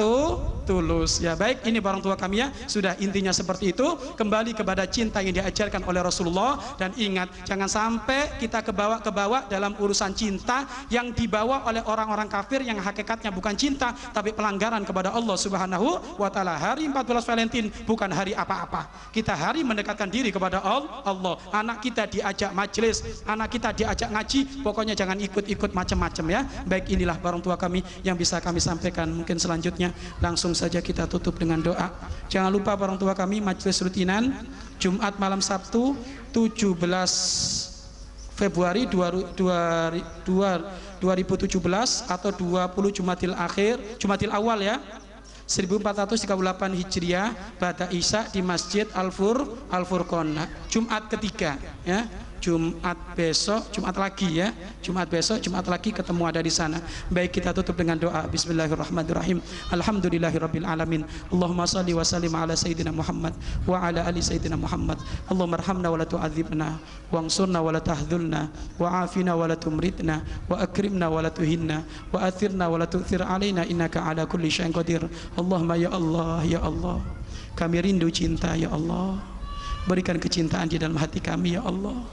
tulus ya. Baik, ini orang tua kami ya, sudah intinya seperti itu. Kembali kepada cinta yang diajarkan oleh Rasulullah, dan ingat jangan sampai kita kebawa dalam urusan cinta yang dibawa oleh orang-orang kafir yang hakikatnya bukan cinta tapi pelanggaran kepada Allah Subhanahu wa taala. Hari 14 Valentine bukan hari apa-apa. Kita hari mendekatkan diri kepada Allah. Anak kita diajak majelis, anak kita diajak ngaji, pokoknya jangan ikut-ikut macam-macam ya. Baik, inilah orang tua kami yang bisa kami sampaikan. Mungkin selanjutnya langsung saja kita tutup dengan doa. Jangan lupa orang tua kami, majelis rutinan Jumat malam Sabtu 17 Februari 2017 atau 20 Jumatil Awal ya, 1438 Hijriah, Ba'da Isya di Masjid Al-Furqon. Jumat ketiga ya. Jumat besok, Jumat lagi ya. Jumat besok, Jumat lagi ketemu ada di sana. Baik, kita tutup dengan doa. Bismillahirrahmanirrahim. Alhamdulillahirabbil alamin. Allahumma shalli wa sallim ala sayyidina Muhammad wa ala ali sayyidina Muhammad. Allahumma arhamna wa la tu'adzibna, wangsurna wa la tahdzulna, wa afina wa la tumritna, wa akrimna wa la tuhinna, wa athirna wa la tu'thir alaina, innaka ala kulli syai'in qadir. Allahumma ya Allah, ya Allah, kami rindu cinta ya Allah. Berikan kecintaan di dalam hati kami ya Allah,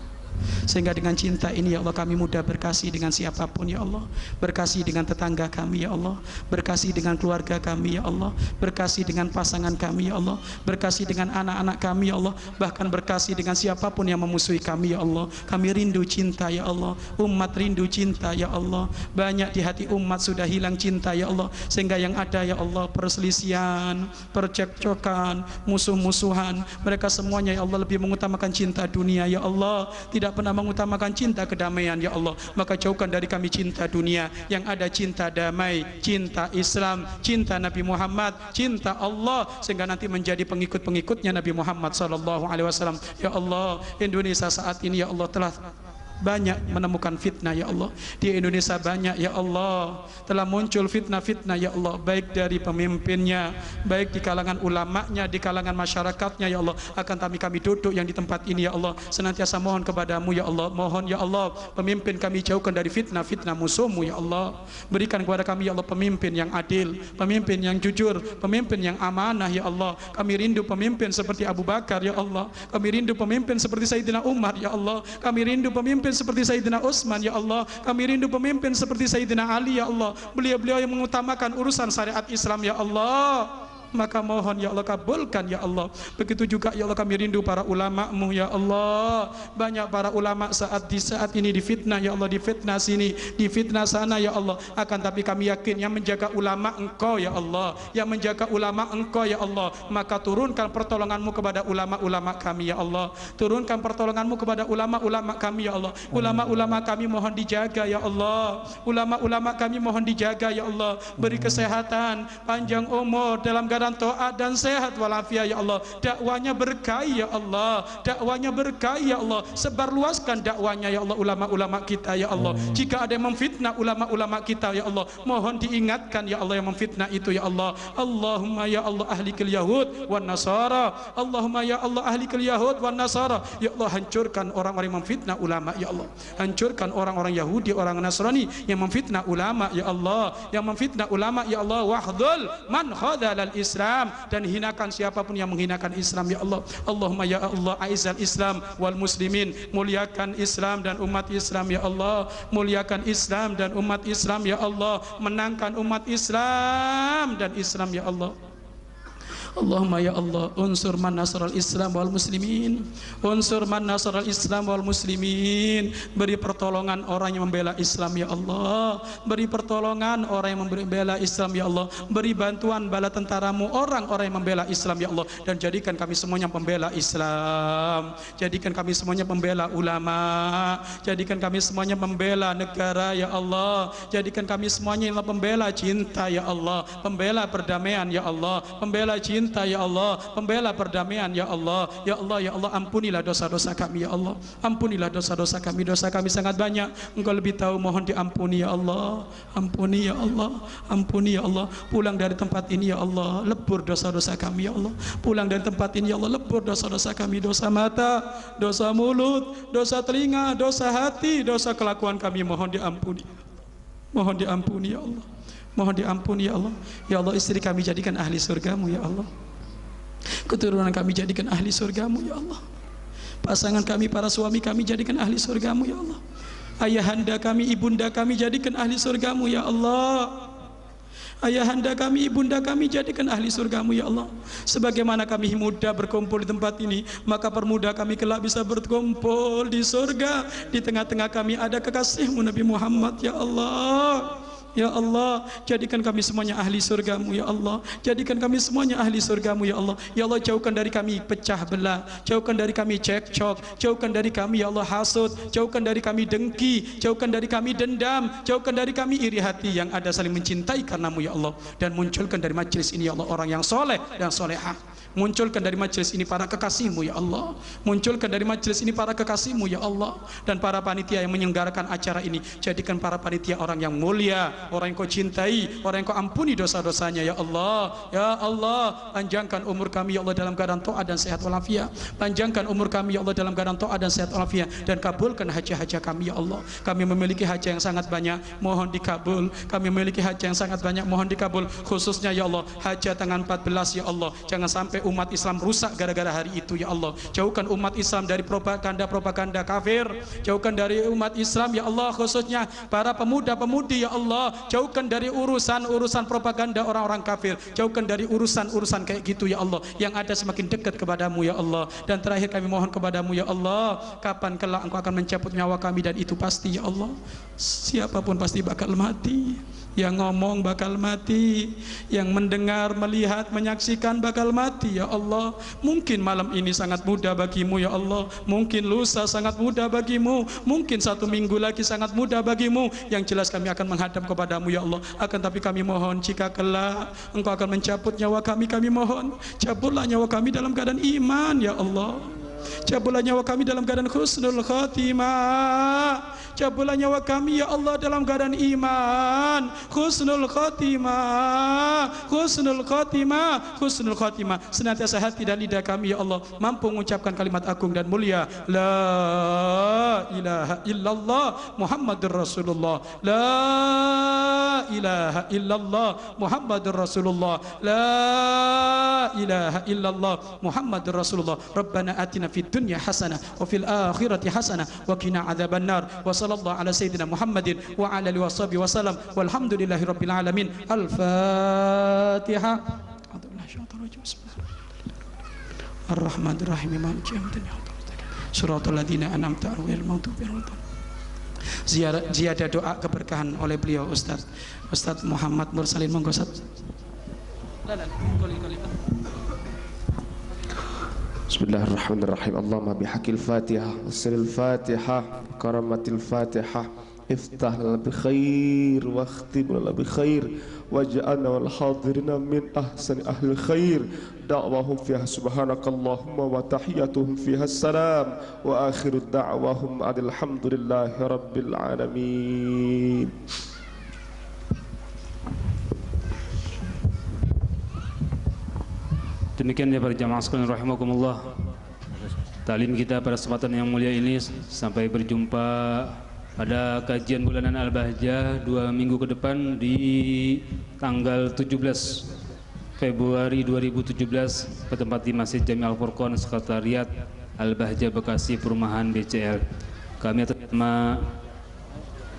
sehingga dengan cinta ini ya Allah kami mudah berkasih dengan siapapun ya Allah. Berkasih dengan tetangga kami ya Allah, berkasih dengan keluarga kami ya Allah, berkasih dengan pasangan kami ya Allah, berkasih dengan anak-anak kami ya Allah, bahkan berkasih dengan siapapun yang memusuhi kami ya Allah. Kami rindu cinta ya Allah, umat rindu cinta ya Allah. Banyak di hati umat sudah hilang cinta ya Allah, sehingga yang ada ya Allah perselisihan, percekcokan, musuh-musuhan. Mereka semuanya ya Allah lebih mengutamakan cinta dunia ya Allah, tidak pernah mengutamakan cinta kedamaian ya Allah. Maka jauhkan dari kami cinta dunia, yang ada cinta damai, cinta Islam, cinta Nabi Muhammad, cinta Allah, sehingga nanti menjadi pengikut-pengikutnya Nabi Muhammad SAW. Ya Allah, Indonesia saat ini ya Allah telah banyak menemukan fitnah ya Allah. Di Indonesia banyak ya Allah telah muncul fitnah-fitnah ya Allah, baik dari pemimpinnya, baik di kalangan ulamanya, di kalangan masyarakatnya ya Allah. Akan kami duduk yang di tempat ini ya Allah senantiasa mohon kepadamu ya Allah, mohon ya Allah pemimpin kami jauhkan dari fitnah-fitnah musuhmu ya Allah. Berikan kepada kami ya Allah pemimpin yang adil, pemimpin yang jujur, pemimpin yang amanah ya Allah. Kami rindu pemimpin seperti Abu Bakar ya Allah, kami rindu pemimpin seperti Sayyidina Umar ya Allah, kami rindu pemimpin seperti Sayyidina Utsman ya Allah, kami rindu pemimpin seperti Sayyidina Ali ya Allah. Beliau-beliau yang mengutamakan urusan syariat Islam ya Allah. Maka mohon ya Allah kabulkan ya Allah. Begitu juga ya Allah kami rindu para ulama-Mu ya Allah. Banyak para ulama saat ini difitnah ya Allah, difitnah sini, difitnah sana ya Allah. Akan tapi kami yakin yang menjaga ulama Engkau ya Allah, yang menjaga ulama Engkau ya Allah. Maka turunkan pertolongan-Mu kepada ulama-ulama kami ya Allah. Turunkan pertolongan-Mu kepada ulama-ulama kami ya Allah. Ulama-ulama kami mohon dijaga ya Allah. Ulama-ulama kami mohon dijaga ya Allah. Beri kesehatan, panjang umur dalam dan taat dan sehat walafiat ya Allah. Dakwanya berkah ya Allah, dakwanya berkah ya Allah. Sebarluaskan dakwanya ya Allah ulama-ulama kita ya Allah. Jika ada yang memfitnah ulama-ulama kita ya Allah, mohon diingatkan ya Allah yang memfitnah itu ya Allah. Allahumma ya Allah ahlikil yahud wan nasara, Allahumma ya Allah ahlikil yahud wan nasara. Ya Allah hancurkan orang-orang yang memfitnah ulama ya Allah. Hancurkan orang-orang Yahudi, orang Nasrani yang memfitnah ulama ya Allah, yang memfitnah ulama ya Allah. Wahdul man khadalal Islam, dan hinakan siapapun yang menghinakan Islam ya Allah. Allahumma ya Allah aizal Islam wal muslimin, muliakan Islam dan umat Islam ya Allah. Muliakan Islam dan umat Islam ya Allah. Menangkan umat Islam dan Islam ya Allah. Allahumma ya Allah unsur man nasral Islam wal muslimin, unsur man nasral Islam wal muslimin. Beri pertolongan orang yang membela Islam ya Allah. Beri pertolongan orang yang membela Islam ya Allah. Beri bantuan bala tentaramu orang-orang yang membela Islam ya Allah. Dan jadikan kami semuanya pembela Islam, jadikan kami semuanya pembela ulama, jadikan kami semuanya pembela negara ya Allah. Jadikan kami semuanya pembela cinta ya Allah, pembela perdamaian ya Allah, pembela cinta ya Allah, pembela perdamaian ya Allah. Ya Allah ya Allah ampunilah dosa-dosa kami ya Allah. Ampunilah dosa-dosa kami, dosa kami sangat banyak. Engkau lebih tahu, mohon diampuni ya Allah. Ampuni ya Allah, ampuni ya Allah. Pulang dari tempat ini ya Allah, lebur dosa-dosa kami ya Allah. Pulang dari tempat ini ya Allah, lebur dosa-dosa kami, dosa mata, dosa mulut, dosa telinga, dosa hati, dosa kelakuan kami, mohon diampuni. Mohon diampuni ya Allah. Mohon diampuni ya Allah. Ya Allah istri kami jadikan ahli surgamu ya Allah. Keturunan kami jadikan ahli surgamu ya Allah. Pasangan kami, para suami kami jadikan ahli surgamu ya Allah. Ayahanda kami, ibunda kami jadikan ahli surgamu ya Allah. Ayahanda kami, ibunda kami jadikan ahli surgamu ya Allah. Sebagaimana kami muda berkumpul di tempat ini, maka permudah kami kelak bisa berkumpul di surga. Di tengah-tengah kami ada kekasihmu Nabi Muhammad ya Allah. Ya Allah, jadikan kami semuanya ahli surgamu ya Allah. Jadikan kami semuanya ahli surgamu ya Allah. Ya Allah jauhkan dari kami pecah belah, jauhkan dari kami cekcok, jauhkan dari kami ya Allah hasud, jauhkan dari kami dengki, jauhkan dari kami dendam, jauhkan dari kami iri hati, yang ada saling mencintai karenamu ya Allah. Dan munculkan dari majelis ini ya Allah orang yang soleh dan solehah. Munculkan dari majelis ini para kekasihmu ya Allah. Munculkan dari majelis ini para kekasihmu ya Allah. Dan para panitia yang menyelenggarakan acara ini, jadikan para panitia orang yang mulia, orang yang kau cintai, orang yang kau ampuni dosa-dosanya ya Allah. Ya Allah, panjangkan umur kami ya Allah dalam keadaan taat dan sehat walafiat. Panjangkan umur kami ya Allah dalam keadaan taat dan sehat walafiat. Dan kabulkan haja-haja kami ya Allah. Kami memiliki haja yang sangat banyak, mohon dikabul. Kami memiliki haja yang sangat banyak, mohon dikabul. Khususnya ya Allah hajat tanggal 14 ya Allah. Jangan sampai umat Islam rusak gara-gara hari itu ya Allah. Jauhkan umat Islam dari propaganda-propaganda kafir. Jauhkan dari umat Islam ya Allah, khususnya para pemuda-pemudi ya Allah. Jauhkan dari urusan-urusan propaganda orang-orang kafir. Jauhkan dari urusan-urusan kayak gitu ya Allah, yang ada semakin dekat kepadamu ya Allah. Dan terakhir kami mohon kepadamu ya Allah, kapan kelak engkau akan mencabut nyawa kami, dan itu pasti ya Allah. Siapapun pasti bakal mati. Yang ngomong bakal mati, yang mendengar, melihat, menyaksikan bakal mati ya Allah. Mungkin malam ini sangat mudah bagimu ya Allah, mungkin lusa sangat mudah bagimu, mungkin 1 minggu lagi sangat mudah bagimu. Yang jelas kami akan menghadap kepadamu ya Allah. Akan tapi kami mohon, jika kelak engkau akan mencabut nyawa kami, kami mohon cabutlah nyawa kami dalam keadaan iman ya Allah. Cabutlah nyawa kami dalam keadaan husnul khatimah. Cabutlah nyawa kami ya Allah dalam keadaan iman. Husnul khatimah, husnul khatimah, husnul khatimah. Senantiasa hati dan lidah kami ya Allah mampu mengucapkan kalimat agung dan mulia, la ilaha illallah Muhammadur Rasulullah, la ilaha illallah Muhammadur Rasulullah, la ilaha illallah Muhammadur Rasulullah. Rabbana atina fid dunya hasanah wa fil akhirati hasanah wa qina adzabannar. Wa sallallahu ala sayyidina Muhammadin wa ala alihi washabihi wasallam walhamdulillahi rabbil alamin. Al-Fatihah. Ar-Rahmanir Rahim Maliki yaumiddin. Suratul ladzina an'amta 'alaihim ghairil maghdubi 'alaihim. Ziyadah doa keberkahan oleh beliau Ustaz Muhammad Mursalin. Monggo Ustaz. Bismillahirrahmanirrahim. Allahumma bihaqqil Fatihah wassalil Fatihah karamatil Fatihah iftah lana bi khair wa akhtim lana bi khair waj'alna wal hadirina min ahsani ahli khair. Da'wahum fiha subhanakallahumma wa tahiyyatuhum fiha salam wa akhiru da'wahum alhamdulillahi rabbil alamin. Demikian ya para jamaah sekalian rahimakumullah, talim kita pada kesempatan yang mulia ini. Sampai berjumpa pada kajian bulanan Al-Bahjah 2 minggu ke depan di tanggal 17 Februari 2017 bertempat di Masjid Jami Al-Furqan, Sekretariat Al-Bahjah Bekasi, Perumahan BCL. Kami atas nama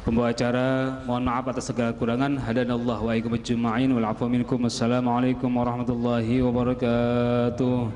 pembawa acara mohon maaf atas segala kurangan. Hadanallahu wa iyyakum ajma'in wal 'afwa minkum. Wassalamualaikum warahmatullahi wabarakatuh.